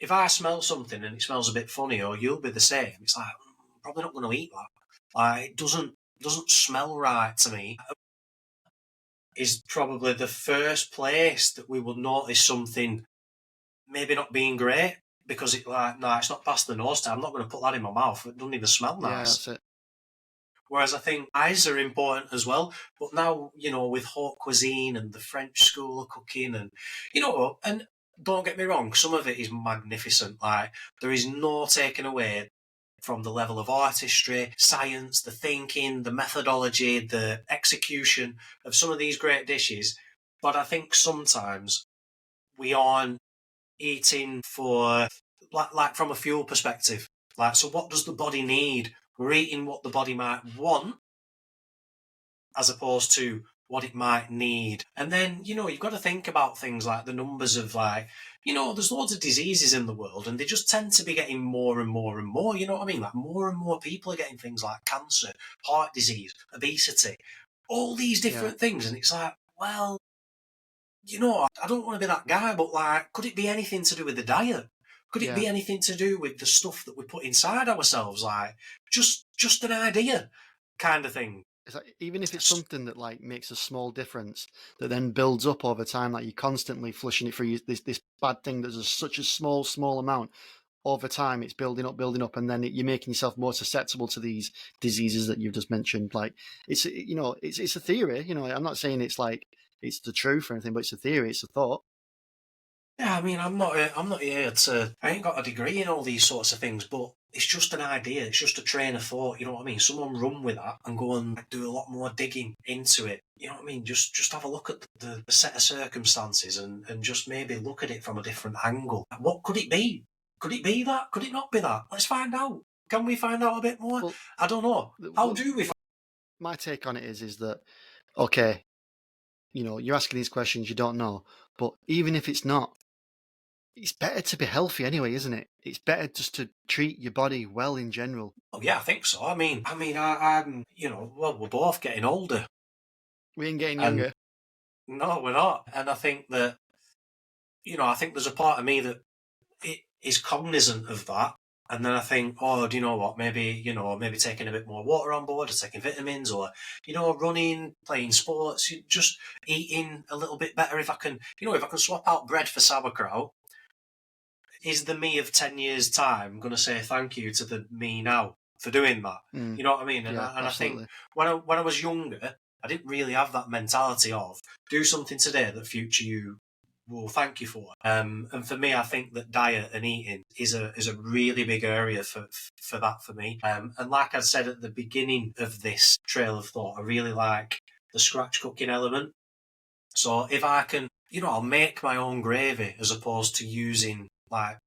if I smell something and it smells a bit funny, or you'll be the same, it's like, I'm probably not going to eat that. It doesn't smell right to me. Is probably the first place that we will notice something maybe not being great, because it's not past the nose time. I'm not going to put that in my mouth. It doesn't even smell nice. Yeah, that's it. Whereas I think eyes are important as well. But now, with haute cuisine and the French school of cooking, and, and don't get me wrong, some of it is magnificent. There is no taking away from the level of artistry, science, the thinking, the methodology, the execution of some of these great dishes. But I think sometimes we aren't eating for, from a fuel perspective. So what does the body need? We're eating what the body might want, as opposed to what it might need. And then, you've got to think about things like the numbers of there's loads of diseases in the world, and they just tend to be getting more and more and more, you know what I mean? More and more people are getting things like cancer, heart disease, obesity, all these different things. And it's like, well, I don't want to be that guy, but could it be anything to do with the diet? Could it be anything to do with the stuff that we put inside ourselves? Just an idea kind of thing. It's even if it's something that makes a small difference that then builds up over time, you're constantly flushing it through this bad thing that's such a small amount. Over time, it's building up, and then you're making yourself more susceptible to these diseases that you've just mentioned. It's a theory. I'm not saying it's the truth or anything, but it's a theory. It's a thought. Yeah, I mean, I'm not here to. I ain't got a degree in all these sorts of things, but it's just an idea. It's just a train of thought. You know what I mean? Someone run with that and go and do a lot more digging into it. You know what I mean? Just have a look at the set of circumstances and just maybe look at it from a different angle. What could it be? Could it be that? Could it not be that? Let's find out. Can we find out a bit more? Well, I don't know. How do we? My take on it is that, okay, you're asking these questions you don't know, but even if it's not, it's better to be healthy anyway, isn't it? It's better just to treat your body well in general. Oh yeah, I think so. I'm we're both getting older. We ain't getting younger. No, we're not. And I think that, I think there's a part of me that it is cognizant of that. And then I think, oh, do you know what? Maybe taking a bit more water on board, or taking vitamins, or, running, playing sports, just eating a little bit better. If I can swap out bread for sauerkraut, is the me of 10 years' time going to say thank you to the me now for doing that? You know what I mean? And, I think when I was younger, I didn't really have that mentality of do something today that future you will thank you for. And for me, I think that diet and eating is a really big area for that for me. And like I said at the beginning of this trail of thought, I really like the scratch cooking element. So if I can, I'll make my own gravy as opposed to using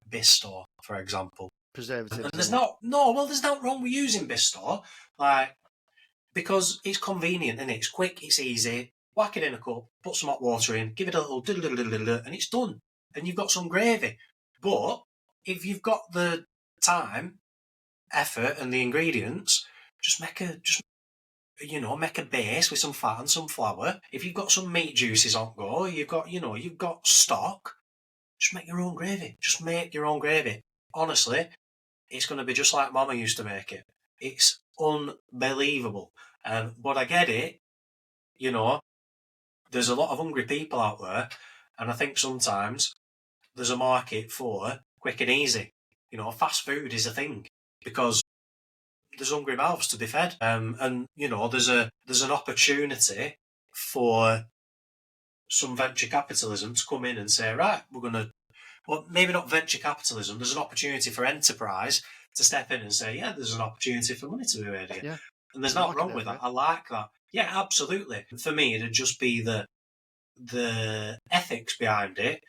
Bistor, for example. Preservatives. And there's not wrong with using Bistor, because it's convenient and it's quick, it's easy. Whack it in a cup, put some hot water in, give it a little and it's done. And you've got some gravy. But if you've got the time, effort, and the ingredients, just make a base with some fat and some flour. If you've got some meat juices on go, you've got stock. Just make your own gravy. Just make your own gravy. Honestly, it's going to be just like Mama used to make it. It's unbelievable. But I get it. There's a lot of hungry people out there, and I think sometimes there's a market for quick and easy. Fast food is a thing, because there's hungry mouths to be fed. And, you know, there's an opportunity for some venture capitalism to come in and say, right, we're going to, well, maybe not venture capitalism, there's an opportunity for enterprise to step in and say, yeah, there's an opportunity for money to be made here. Yeah. And there's nothing wrong with that. I like that. Yeah, absolutely. For me, it'd just be the ethics behind it.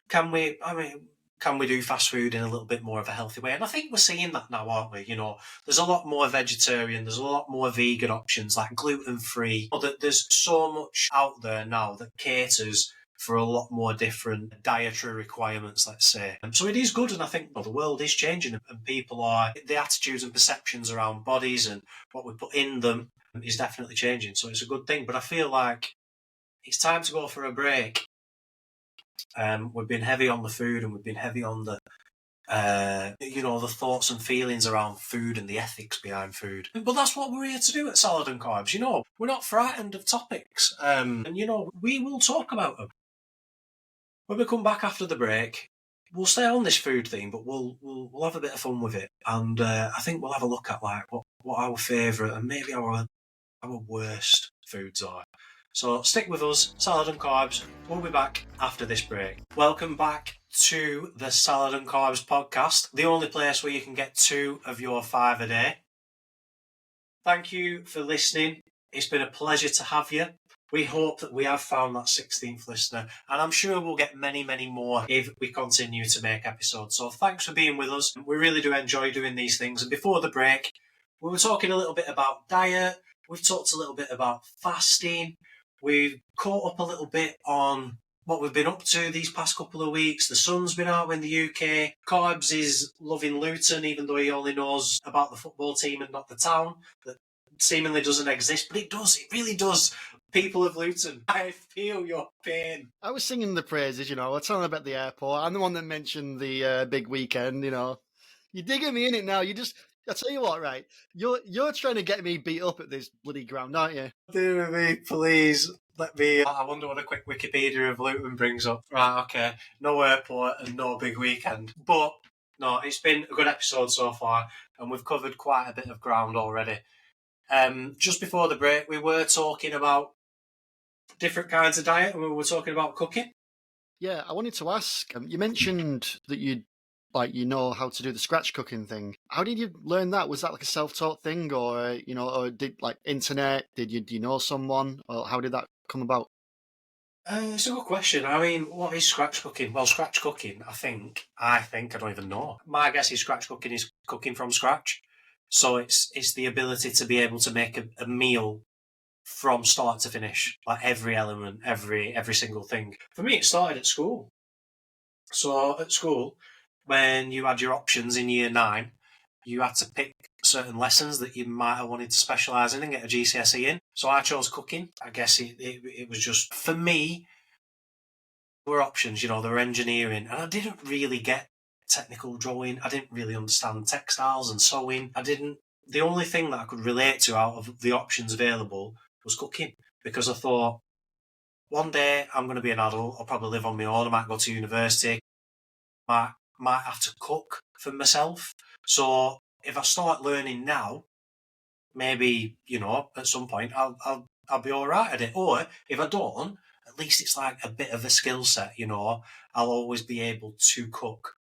Can we do fast food in a little bit more of a healthy way? And I think we're seeing that now, aren't we? You know, there's a lot more vegetarian, there's a lot more vegan options, like gluten-free. There's so much out there now that caters for a lot more different dietary requirements, let's say. So it is good, and I think the world is changing, and the attitudes and perceptions around bodies and what we put in them is definitely changing. So it's a good thing. But I feel like it's time to go for a break. We've been heavy on the food, and we've been heavy on the the thoughts and feelings around food and the ethics behind food. But that's what we're here to do at Salad and Carbs. You know, we're not frightened of topics, and you know, we will talk about them. When we come back after the break, we'll stay on this food theme, but we'll have a bit of fun with it, and I think we'll have a look at like what our favourite and maybe our worst foods are. So stick with us, Salad and Carbs. We'll be back after this break. Welcome back to the Salad and Carbs podcast, the only place where you can get 2 of your 5 a day. Thank you for listening. It's been a pleasure to have you. We hope that we have found that 16th listener, and I'm sure we'll get many, many more if we continue to make episodes. So thanks for being with us. We really do enjoy doing these things. And before the break, we were talking a little bit about diet. We've talked a little bit about fasting. We've caught up a little bit on what we've been up to these past couple of weeks. The sun's been out in the UK. Carbs is loving Luton, even though he only knows about the football team and not the town that seemingly doesn't exist. But it does. It really does. People of Luton, I feel your pain. I was singing the praises, you know. I was telling about the airport. I'm the one that mentioned the big weekend, you know. You're digging me in it now. I tell you what, right? You're trying to get me beat up at this bloody ground, aren't you? Do me, please. Let me. I wonder what a quick Wikipedia of Luton brings up. Right, okay. No airport and no big weekend. But, no, it's been a good episode so far, and we've covered quite a bit of ground already. Just before the break, we were talking about different kinds of diet, and we were talking about cooking. Yeah, I wanted to ask, you mentioned that you know how to do the scratch cooking thing. How did you learn that? Was that like a self-taught thing, or or did like internet? Do you know someone, or how did that come about? It's a good question. I mean, what is scratch cooking? Well, scratch cooking, I think I don't even know. My guess is scratch cooking is cooking from scratch. So it's the ability to be able to make a meal from start to finish, like every element, every single thing. For me, it started at school. So at school, when you had your options in year 9, you had to pick certain lessons that you might have wanted to specialise in and get a GCSE in. So I chose cooking. I guess it was just, for me, there were options, there were engineering, and I didn't really get technical drawing. I didn't really understand textiles and sewing. The only thing that I could relate to out of the options available was cooking, because I thought, one day I'm going to be an adult, I'll probably live on my own, I might go to university, might have to cook for myself. So if I start learning now, maybe, at some point I'll be all right at it. Or if I don't, at least it's like a bit of a skill set, I'll always be able to cook.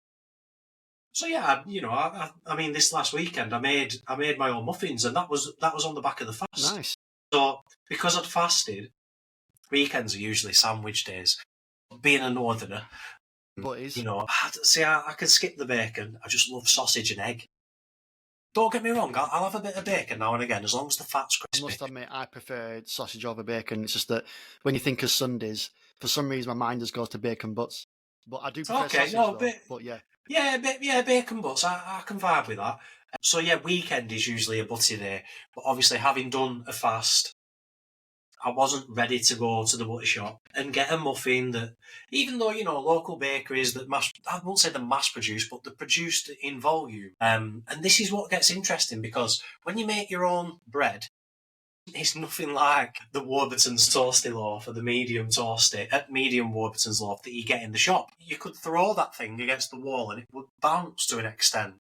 So yeah, I mean, this last weekend I made my own muffins, and that was on the back of the fast. Nice. So because I'd fasted, weekends are usually sandwich days. Being a northerner, Buddies. I can skip the bacon. I just love sausage and egg. Don't get me wrong, I'll have a bit of bacon now and again, as long as the fat's crispy. I must admit, I prefer sausage over bacon. It's just that when you think of Sundays, for some reason my mind just goes to bacon butts. But I do prefer sausage, but yeah. Yeah, bacon butts, I can vibe with that. So yeah, weekend is usually a butty day. But obviously, having done a fast, I wasn't ready to go to the butty shop and get a muffin that, even though, local bakeries that I won't say they're mass produced, but they're produced in volume. And this is what gets interesting, because when you make your own bread, it's nothing like the Warburton's Toasty Loaf or the medium Warburton's Loaf that you get in the shop. You could throw that thing against the wall and it would bounce to an extent.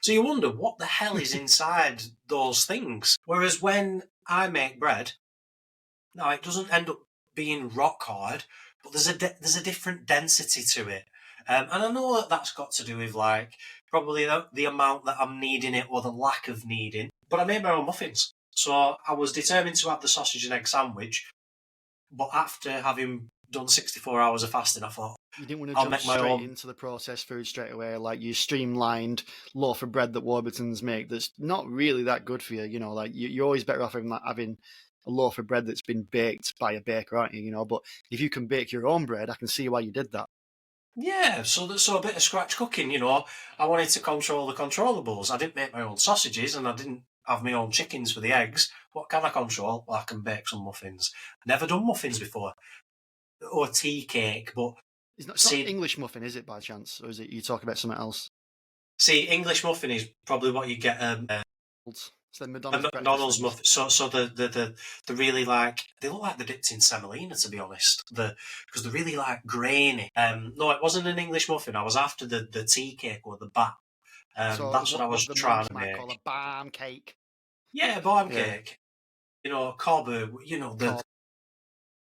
So you wonder what the hell is inside those things. Whereas when I make bread, no, it doesn't end up being rock hard, but there's a different density to it. And I know that that's got to do with like probably the amount that I'm kneading it or the lack of kneading. But I made my own muffins, so I was determined to have the sausage and egg sandwich. But after having done 64 hours of fasting, I thought You didn't want to I'll jump make my straight own. into the processed food straight away, like you streamlined loaf of bread that Warburtons make that's not really that good for you. You know, like you're always better off having a loaf of bread that's been baked by a baker, aren't you? You know, but if you can bake your own bread, I can see why you did that. Yeah, so a bit of scratch cooking, you know. I wanted to control the controllables. I didn't make my own sausages and I didn't have my own chickens for the eggs. What can I control? Well, I can bake some muffins. Never done muffins before. Or tea cake, but It's not see, English muffin, is it, by chance? Or is it you talk about something else? English muffin is probably what you get It's the a McDonald's breakfast McDonald's things. muffin. So the really like they look like they're dipped in semolina, to be honest. Because they're really like grainy. No, it wasn't an English muffin. I was after the tea cake or the bat. So That's what I was what the trying monks to might call make. a barm cake. Yeah, barm Yeah. cake. You know, cobber. You know Call-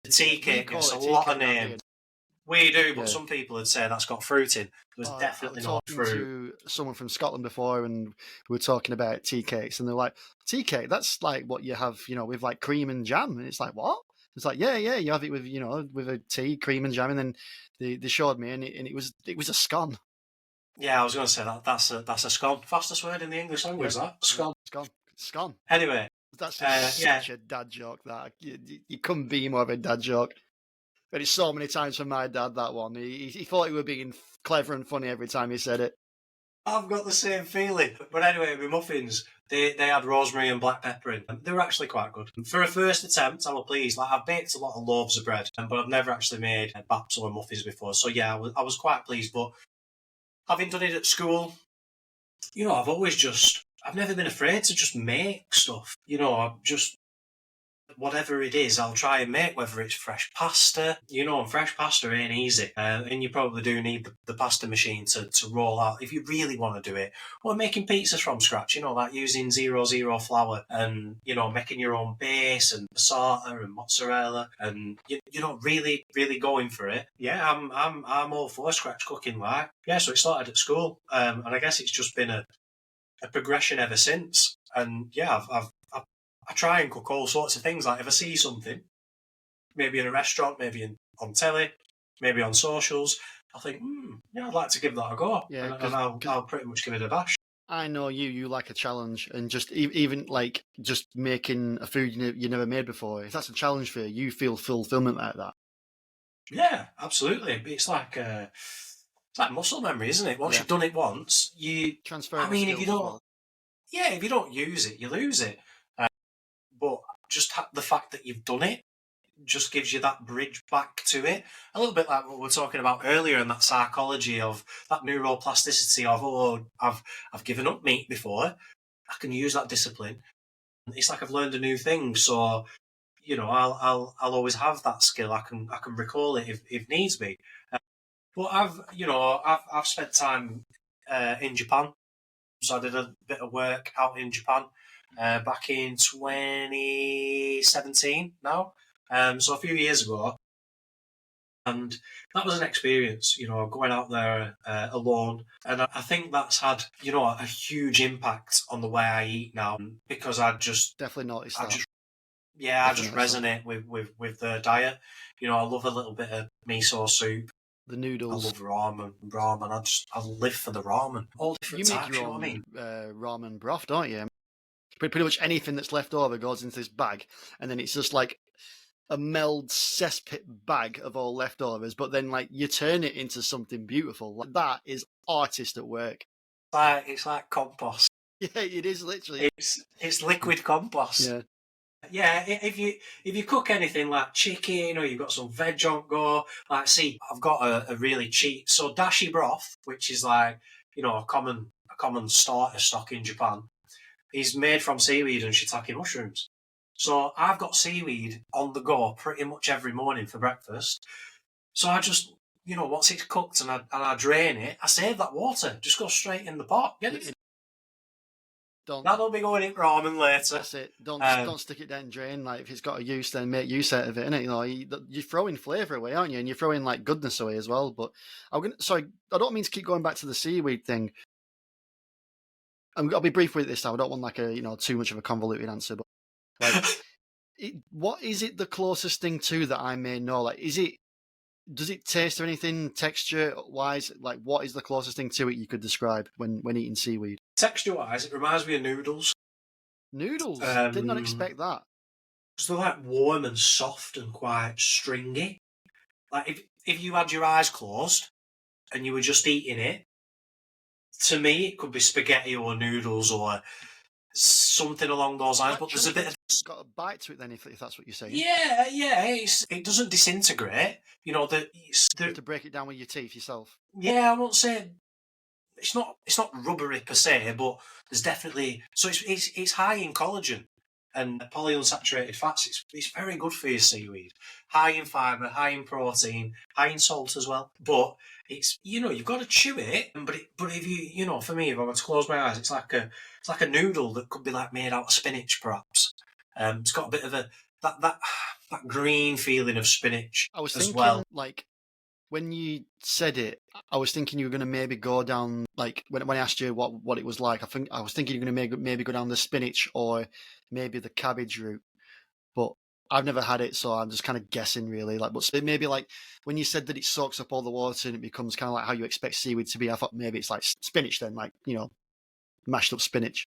the tea You cake call gets it a tea lot of cake, now, do you? names. We do, but Yeah. some people would say that's got fruit in. There's I definitely was not talking fruit. to someone from Scotland before, and we were talking about tea cakes, and they're like, "Tea cake? That's like what you have, you know, with like cream and jam." And it's like, "What?" It's like, "Yeah, you have it with, you know, with a tea, cream and jam." And then they showed me, and it was a scone. Yeah, I was going to say that's a scone. Fastest word in the English language, Yeah, that scone. scone. Anyway, That's just yeah, such a dad joke. That you couldn't be more of a dad joke. But it's so many times from my dad, that one. He thought he were being clever and funny every time he said it. I've got the same feeling. But anyway, with muffins, they had rosemary and black pepper in. They were actually quite good. For a first attempt, I was pleased. Like I've baked a lot of loaves of bread, but I've never actually made baps or muffins before. So yeah, I was quite pleased. But having done it at school, you know, I've never been afraid to just make stuff. You know, I've just whatever it is, I'll try and make, whether it's fresh pasta. You know, fresh pasta ain't easy. And you probably do need the pasta machine to roll out if you really want to do it. Or making pizzas from scratch, you know, like using 00 flour and, you know, making your own base and passata and mozzarella and, you know, really, really going for it. Yeah, I'm all for scratch cooking, like. Yeah, so it started at school. And I guess it's just been a progression ever since. And yeah, I try and cook all sorts of things. Like if I see something, maybe in a restaurant, maybe on telly, maybe on socials, I think, yeah, I'd like to give that a go. Yeah, And I'll pretty much give it a bash. I know you like a challenge, and just even like just making a food you never made before. If that's a challenge for you, you feel fulfillment like that. Yeah, absolutely. It's like muscle memory, isn't it? Once Yeah. you've done it once, Transferable if you skills as don't, well. yeah, if you don't use it, you lose it. But just the fact that you've done it just gives you that bridge back to it. A little bit like what we were talking about earlier, and that psychology of that neuroplasticity of, oh, I've given up meat before. I can use that discipline. It's like I've learned a new thing. So, you know, I'll always have that skill. I can recall it if needs be. But I've spent time in Japan. So I did a bit of work out in Japan back in 2017 now. So a few years ago, and that was an experience, you know, going out there alone. And I think that's had, you know, a huge impact on the way I eat now because Definitely noticed I that. just, yeah, I just Definitely noticed that. resonate with the diet. You know, I love a little bit of miso soup. The I noodles. love ramen. I live for the ramen. All different You make types, your you know what I mean? own ramen broth, don't you? Pretty much anything that's left over goes into this bag, and then it's just like a meld cesspit bag of all leftovers. But then, like, you turn it into something beautiful. Like, that is artist at work. It's like compost. Yeah, it is literally. It's liquid compost. Yeah. Yeah, if you cook anything like chicken or you've got some veg on go, like see, I've got a really cheap so dashi broth, which is like, you know, a common starter stock in Japan, is made from seaweed and shiitake mushrooms. So I've got seaweed on the go pretty much every morning for breakfast. So I just, you know, once it's cooked and I drain it, I save that water. Just goes straight in the pot. Get it? That'll be going in ramen later. That's it. Don't stick it down the drain. Like if it's got a use, then make use out of it. Innit? You know, you're throwing flavour away, aren't you? And you're throwing like goodness away as well. But sorry, I don't mean to keep going back to the seaweed thing. I'll be brief with this now. I don't want like a too much of a convoluted answer. But like, what is it the closest thing to that I may know? Like, does it taste or anything texture wise? Like, what is the closest thing to it you could describe when eating seaweed? Texture wise, it reminds me of noodles. Noodles? Did not expect that. So they're like warm and soft and quite stringy. Like if you had your eyes closed and you were just eating it, to me it could be spaghetti or noodles or something along those lines. But there's a bit of got a bite to it then, if that's what you're saying. Yeah. It doesn't disintegrate. You know you have to break it down with your teeth yourself. Yeah, I won't say it's not rubbery per se, but there's definitely it's high in collagen and polyunsaturated fats. It's very good for your seaweed. High in fibre, high in protein, high in salt as well. But it's you've got to chew it. But if you for me, if I were to close my eyes, it's like a noodle that could be like made out of spinach, perhaps. It's got a bit of that green feeling of spinach. I was thinking, as well. Like when you said it, I was thinking you were going to maybe go down, like when I asked you what it was like, I was thinking you're going to maybe go down the spinach or maybe the cabbage route, but I've never had it, so I'm just kind of guessing really. Like, but maybe like when you said that it soaks up all the water and it becomes kind of like how you expect seaweed to be, I thought maybe it's like spinach then, like mashed up spinach.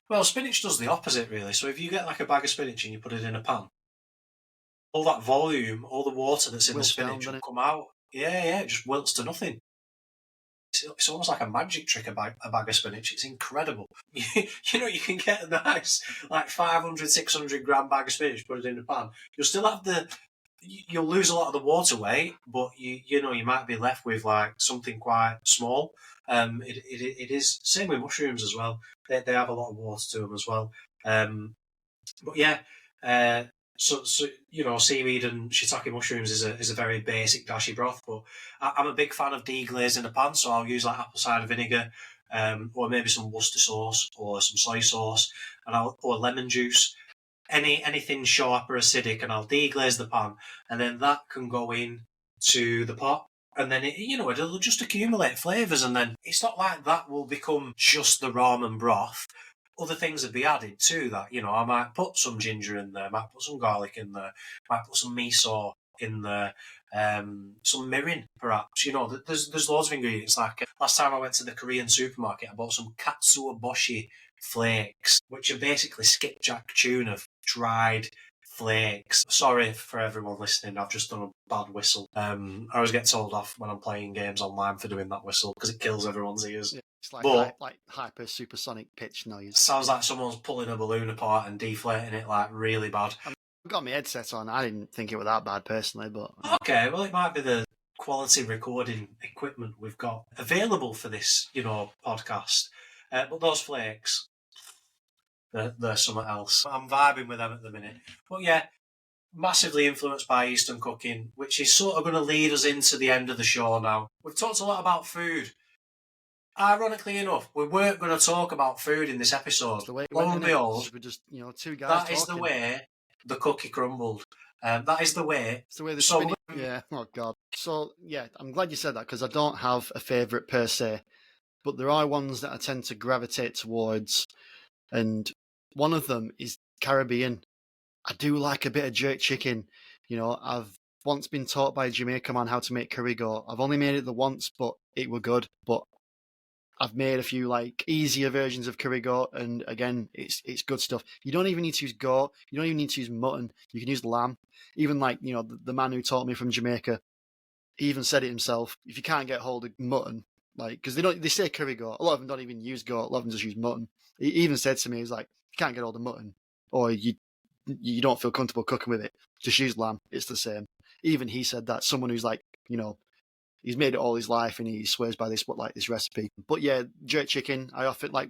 Well, spinach does the opposite really. So if you get like a bag of spinach and you put it in a pan, all that volume, all the water that's in the spinach will come out. Yeah, it just wilts to nothing. It's almost like a magic trick, a bag of spinach. It's incredible. You can get a nice, like 500, 600 gram bag of spinach, put it in the pan. You'll still have you'll lose a lot of the water weight, but you might be left with like something quite small. It is same with mushrooms as well. They have a lot of water to them as well. But yeah, so seaweed and shiitake mushrooms is a very basic dashi broth. But I'm a big fan of deglazing a pan, so I'll use like apple cider vinegar, or maybe some Worcester sauce or some soy sauce, or lemon juice. Anything sharp or acidic, and I'll deglaze the pan, and then that can go in to the pot, and then it'll just accumulate flavours, and then it's not like that will become just the ramen broth. Other things would be added to that. I might put some ginger in there, might put some garlic in there, might put some miso in there, some mirin perhaps. There's loads of ingredients. Like last time I went to the Korean supermarket, I bought some katsuobushi flakes, which are basically skipjack tuna, dried flakes. Sorry for everyone listening, I've just done a bad whistle. I always get told off when I'm playing games online for doing that whistle because it kills everyone's ears. Yeah, it's like hyper supersonic pitch noise. Sounds like someone's pulling a balloon apart and deflating it like really bad. I've got my headset on. I didn't think it was that bad personally, but okay, well it might be the quality recording equipment we've got available for this podcast. But those flakes, they're something else. I'm vibing with them at the minute. But yeah, massively influenced by Eastern cooking, which is sort of going to lead us into the end of the show now. We've talked a lot about food. Ironically enough, we weren't going to talk about food in this episode. Lo and behold, we're just two guys that talking. is the way the cookie crumbled. That is the way. It's the way the spinach. Yeah. Oh God. So yeah, I'm glad you said that because I don't have a favourite per se, but there are ones that I tend to gravitate towards, and one of them is Caribbean. I do like a bit of jerk chicken. I've once been taught by a Jamaican man how to make curry goat. I've only made it the once, but it were good. But I've made a few like easier versions of curry goat, and again, it's good stuff. You don't even need to use goat. You don't even need to use mutton. You can use lamb. Even like the man who taught me from Jamaica, he even said it himself. If you can't get hold of mutton, like because they say curry goat, a lot of them don't even use goat. A lot of them just use mutton. He even said to me, he's like, you can't get hold of mutton, or you don't feel comfortable cooking with it, just use lamb. It's the same. Even he said that. Someone who's like he's made it all his life and he swears by this recipe. But yeah, jerk chicken. I often like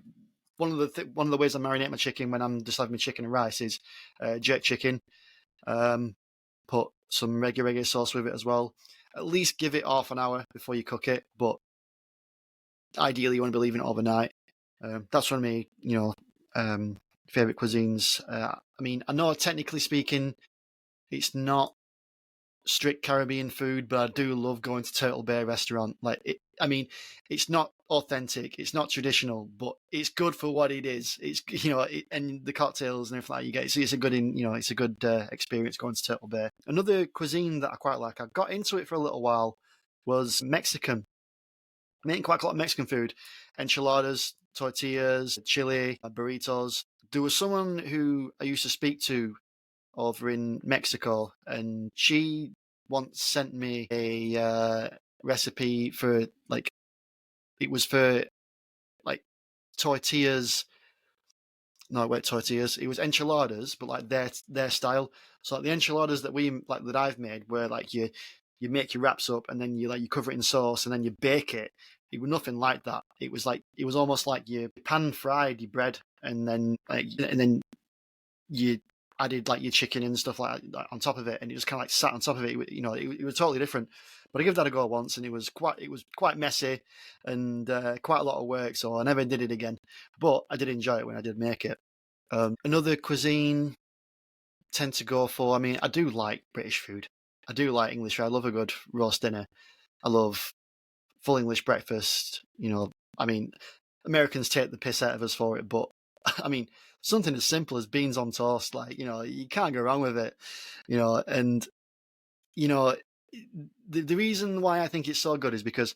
one of the ways I marinate my chicken when I'm just having my chicken and rice is jerk chicken. Put some regular sauce with it as well. At least give it half an hour before you cook it, but ideally you want to be leaving it overnight. That's one of my, favorite cuisines. I mean, I know technically speaking, it's not strict Caribbean food, but I do love going to Turtle Bay restaurant. I mean, it's not authentic, it's not traditional, but it's good for what it is. It's and the cocktails and everything like you get. So it's a good it's a good experience going to Turtle Bay. Another cuisine that I quite like, I got into it for a little while, was Mexican. Making quite a lot of Mexican food, enchiladas, tortillas, chili, burritos. There was someone who I used to speak to over in Mexico, and she once sent me a recipe for it was for like tortillas. No, wait, tortillas. It was enchiladas, but like their style. So like the enchiladas that I've made, where like you make your wraps up and then you cover it in sauce and then you bake it. It was nothing like that. It was almost like you pan fried your bread and then you added like your chicken and stuff like that on top of it, and it just kind of like sat on top of it. It was totally different. But I gave that a go once, and it was quite messy and quite a lot of work. So I never did it again. But I did enjoy it when I did make it. Another cuisine tend to go for. I mean, I do like British food. I do like English food. I love a good roast dinner. I love full English breakfast. I mean, Americans take the piss out of us for it, but I mean, something as simple as beans on toast, you can't go wrong with it, and the reason why I think it's so good is because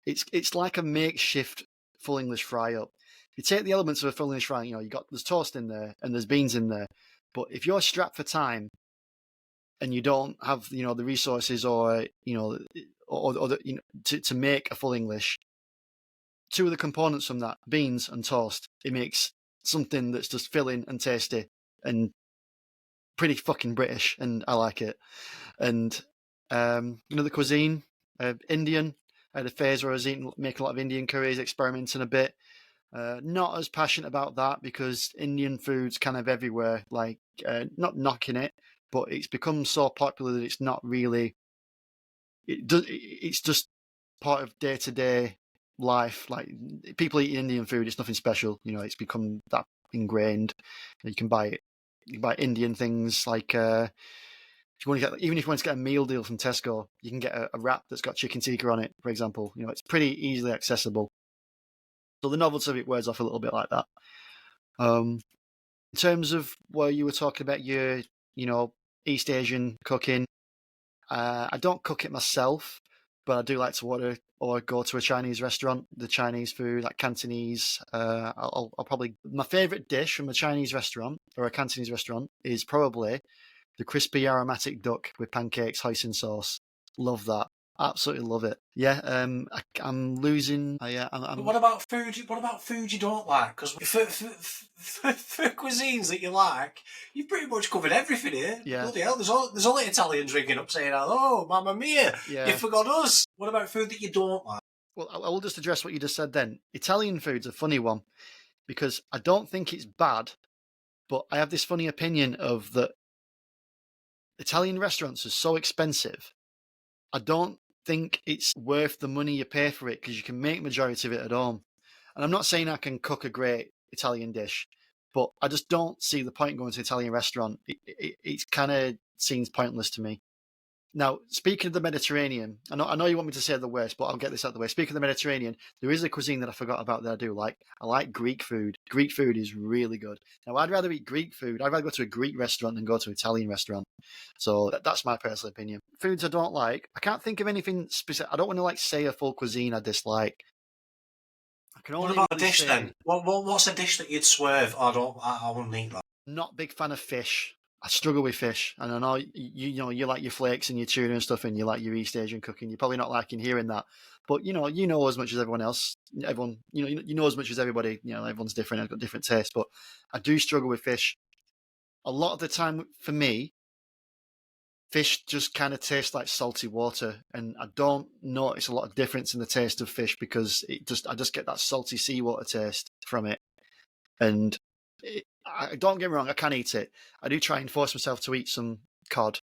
it's like a makeshift full English fry up. You take the elements of a full English fry, there's toast in there and there's beans in there, but if you're strapped for time and you don't have the resources or to make a full English, two of the components from that, beans and toast, it makes something that's just filling and tasty and pretty fucking British, and I like it. And the cuisine, Indian. I had a phase where I was making a lot of Indian curries, experimenting a bit. Not as passionate about that because Indian food's kind of everywhere. Not knocking it, but it's become so popular that it's not really. It's just part of day to day life. Like people eat Indian food, it's nothing special. It's become that ingrained. You can buy Indian things like even if you want to get a meal deal from Tesco, you can get a wrap that's got chicken tikka on it, for example. It's pretty easily accessible. So the novelty of it wears off a little bit like that. In terms of where you were talking about your, East Asian cooking, I don't cook it myself, but I do like to order or go to a Chinese restaurant, the Chinese food, like Cantonese. I'll probably, my favorite dish from a Chinese restaurant or a Cantonese restaurant is probably the crispy aromatic duck with pancakes, hoisin sauce. Love that. Absolutely love it. Yeah, I'm losing. But what about food? What about food you don't like? Because for cuisines that you like, you've pretty much covered everything here. Yeah. Bloody hell, there's only Italians ringing up saying, "Oh, mamma mia, Yeah. you forgot us." What about food that you don't like? Well, I will just address what you just said then. Italian food's a funny one because I don't think it's bad, but I have this funny opinion of that Italian restaurants are so expensive. I don't think it's worth the money you pay for it because you can make majority of it at home. And I'm not saying I can cook a great Italian dish, but I just don't see the point in going to an Italian restaurant. It kind of seems pointless to me. Now, speaking of the Mediterranean, I know you want me to say the worst, but I'll get this out of the way. Speaking of the Mediterranean, there is a cuisine that I forgot about that I do like. I like Greek food. Greek food is really good. Now, I'd rather eat Greek food. I'd rather go to a Greek restaurant than go to an Italian restaurant. So that's my personal opinion. Foods I don't like. I can't think of anything specific. I don't want to say a full cuisine I dislike. I can only What about really a dish say, then? What's a dish that you'd swerve? I wouldn't eat that. Not a big fan of fish. I struggle with fish, and I know you like your flakes and your tuna and stuff, and you like your East Asian cooking. You're probably not liking hearing that, but you know as much as everyone else. Everyone, you know as much as everybody. Everyone's different. I've got different tastes, but I do struggle with fish. A lot of the time, for me, fish just kind of tastes like salty water, and I don't notice a lot of difference in the taste of fish because I just get that salty seawater taste from it, and don't get me wrong, I can eat it. I do try and force myself to eat some cod,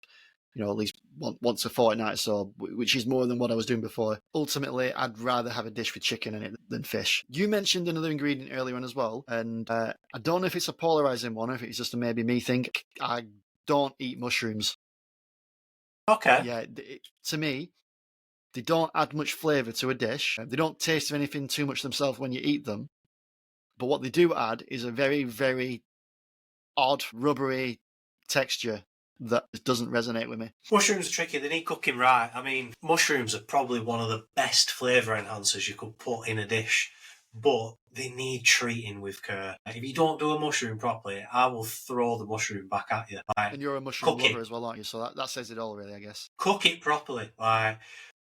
at least once a fortnight or so, which is more than what I was doing before. Ultimately, I'd rather have a dish with chicken in it than fish. You mentioned another ingredient earlier on as well, and I don't know if it's a polarizing one or if it's just a maybe me thing. I don't eat mushrooms. Okay. Yeah, to me, they don't add much flavour to a dish. They don't taste of anything too much themselves when you eat them. But what they do add is a very, very odd, rubbery texture that doesn't resonate with me. Mushrooms are tricky. They need cooking right. I mean, mushrooms are probably one of the best flavour enhancers you could put in a dish, but they need treating with care. If you don't do a mushroom properly, I will throw the mushroom back at you. And you're a mushroom lover as well, aren't you? So that says it all, really, I guess. Cook it properly.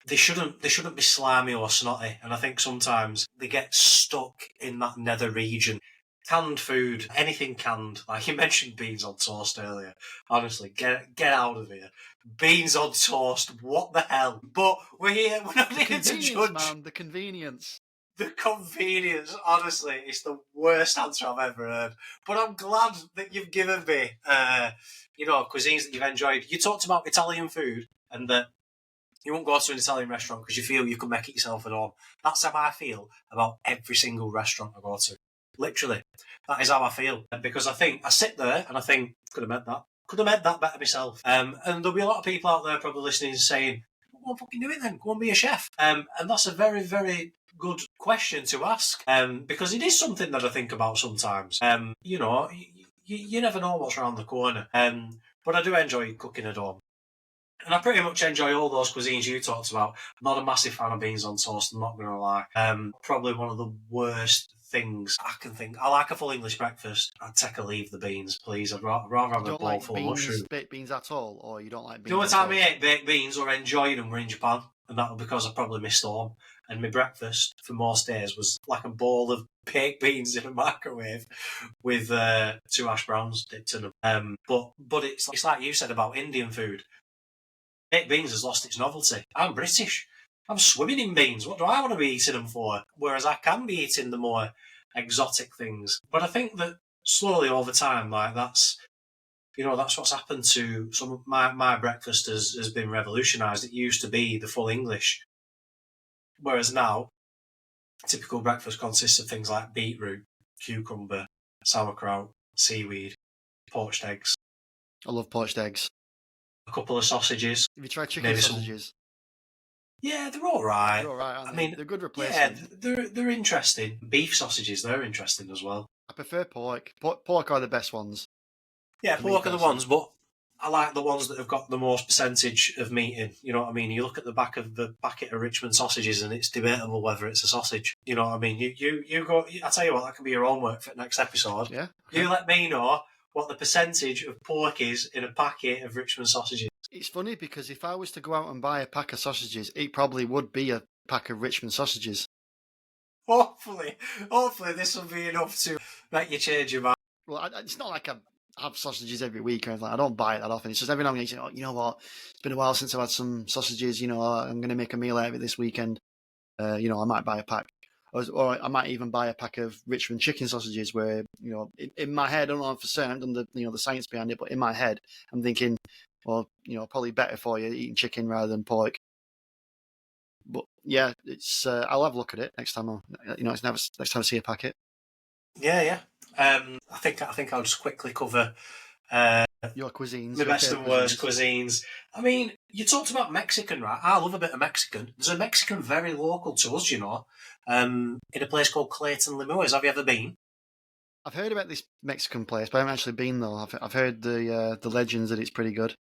They shouldn't be slimy or snotty, and I think sometimes they get stuck in that nether region. Canned food, anything canned, like you mentioned beans on toast earlier. Honestly, get out of here. Beans on toast, what the hell? But we're not here to judge. Man, the convenience. The convenience, honestly, it's the worst answer I've ever heard. But I'm glad that you've given me, cuisines that you've enjoyed. You talked about Italian food and that you won't go to an Italian restaurant because you feel you can make it yourself at home. That's how I feel about every single restaurant I go to. Literally. That is how I feel. Because I sit there and I think, could have made that. Could have made that better myself. And there'll be a lot of people out there probably listening and saying, go on, fucking do it then. Go and be a chef. And that's a very, very good question to ask. Because it is something that I think about sometimes. You never know what's around the corner. But I do enjoy cooking at home. And I pretty much enjoy all those cuisines you talked about. I'm not a massive fan of beans on toast, I'm not going to lie. Probably one of the worst things I can think. I like a full English breakfast. I'd take or leave the beans, please. I'd rather have a bowl full of mushrooms. Baked beans at all, or you don't like beans? The only time I ate baked beans or enjoyed them were in Japan, and that was because I probably missed home. And my breakfast for most days was like a bowl of baked beans in a microwave with 2 hash browns dipped in them. But it's like you said about Indian food. Baked beans has lost its novelty. I'm British. I'm swimming in beans. What do I want to be eating them for? Whereas I can be eating the more exotic things. But I think that slowly over time, that's what's happened to some of my breakfast has been revolutionised. It used to be the full English. Whereas now, typical breakfast consists of things like beetroot, cucumber, sauerkraut, seaweed, poached eggs. I love poached eggs. A couple of sausages. Have you tried chicken sausages? Yeah, they're all right. They're all right, aren't they? I mean, they're good replacement. Yeah, they're interesting. Beef sausages, they're interesting as well. I prefer pork. Pork are the best ones. Yeah, pork are the ones, but I like the ones that have got the most percentage of meat in. You know what I mean? You look at the back of the packet of Richmond sausages, and it's debatable whether it's a sausage. You know what I mean? You go. I tell you what, that can be your homework for the next episode. Yeah. You let me know what the percentage of pork is in a packet of Richmond sausages. It's funny because if I was to go out and buy a pack of sausages, it probably would be a pack of Richmond sausages. Hopefully this will be enough to make you change your mind. Well, it's not like I have sausages every week or anything. I don't buy it that often. It's just every now and then you say, you know what, it's been a while since I've had some sausages. I'm going to make a meal out of it this weekend. I might buy a pack. Or I might even buy a pack of Richmond chicken sausages where, in my head, I don't know for certain, I haven't done the science behind it, but in my head, I'm thinking, well, probably better for you eating chicken rather than pork. But yeah, it's I'll have a look at it next time. Next time I see a packet. Yeah. I think I'll just quickly cover your cuisines, the best and worst cuisines. I mean, you talked about Mexican, right? I love a bit of Mexican. There's a Mexican very local to us, in a place called Clayton Lemures. Have you ever been? I've heard about this Mexican place, but I haven't actually been though. I've heard the legends that it's pretty good.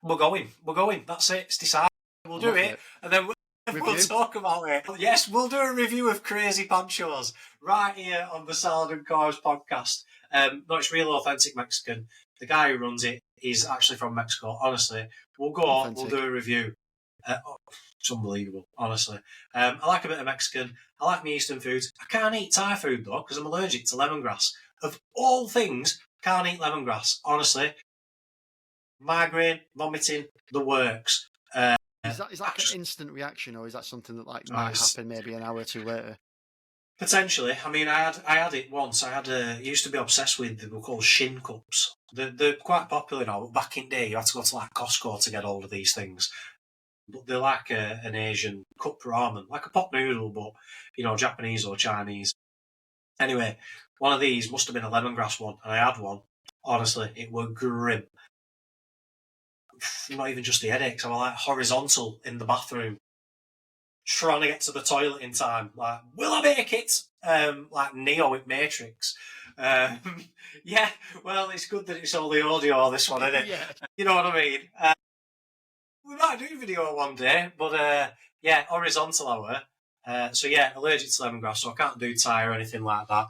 We're going. That's it. It's decided. We'll do it, and then we'll talk about it. Yes, we'll do a review of Crazy Panchos right here on the Salad Carbs podcast. No, it's real authentic Mexican. The guy who runs it is actually from Mexico. Honestly, we'll go. Authentic. We'll do a review. It's unbelievable, honestly. I like a bit of Mexican. I like my Eastern foods. I can't eat Thai food though because I'm allergic to lemongrass. Of all things, can't eat lemongrass. Honestly, migraine, vomiting, the works. Is that like an instant reaction, or is that something that might happen maybe an hour or two later? Potentially. I mean, I had it once. I used to be obsessed with, they were called shin cups. They're quite popular now, but back in the day, you had to go to like Costco to get hold of these things. But they're like an Asian cup ramen, like a pot noodle, but, you know, Japanese or Chinese. Anyway, one of these must have been a lemongrass one, and I had one. Honestly, it were grim. Not even just the headaches, I was like horizontal in the bathroom, trying to get to the toilet in time. Like, will I make it? Like Neo with Matrix. Yeah, well, it's good that it's only audio, this one, isn't it? Yeah. You know what I mean? We might do video one day, but yeah, horizontal hour. So yeah, allergic to lemongrass, so I can't do Thai or anything like that.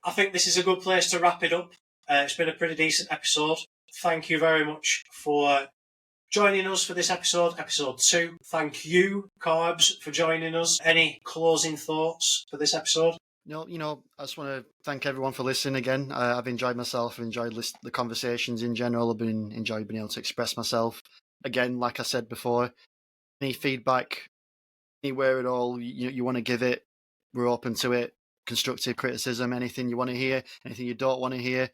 I think this is a good place to wrap it up. It's been a pretty decent episode. Thank you very much for joining us for this episode 2. Thank you, Carbs, for joining us. Any closing thoughts for this episode? No, you know, I just want to thank everyone for listening again. I've enjoyed myself, I've enjoyed the conversations in general. I've enjoyed being able to express myself. Again, like I said before, any feedback, anywhere at all you want to give it, we're open to it. Constructive criticism, anything you want to hear, anything you don't want to hear,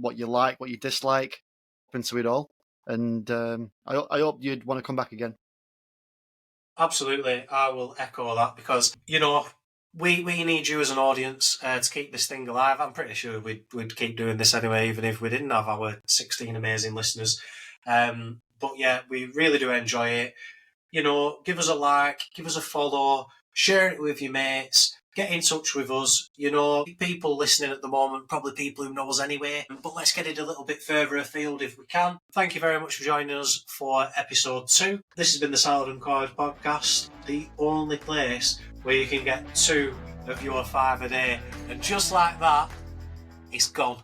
what you like, what you dislike, open to it all. And I hope you'd want to come back again. Absolutely, I will echo that because, you know, we need you as an audience to keep this thing alive. I'm pretty sure we'd keep doing this anyway, even if we didn't have our 16 amazing listeners. But yeah, we really do enjoy it. You know, give us a like, give us a follow, share it with your mates, get in touch with us. You know, people listening at the moment, probably people who know us anyway, but let's get it a little bit further afield if we can. Thank you very much for joining us for episode 2. This has been the Salad Carbs podcast, the only place where you can get 2 of your 5 a day. And just like that, it's gone.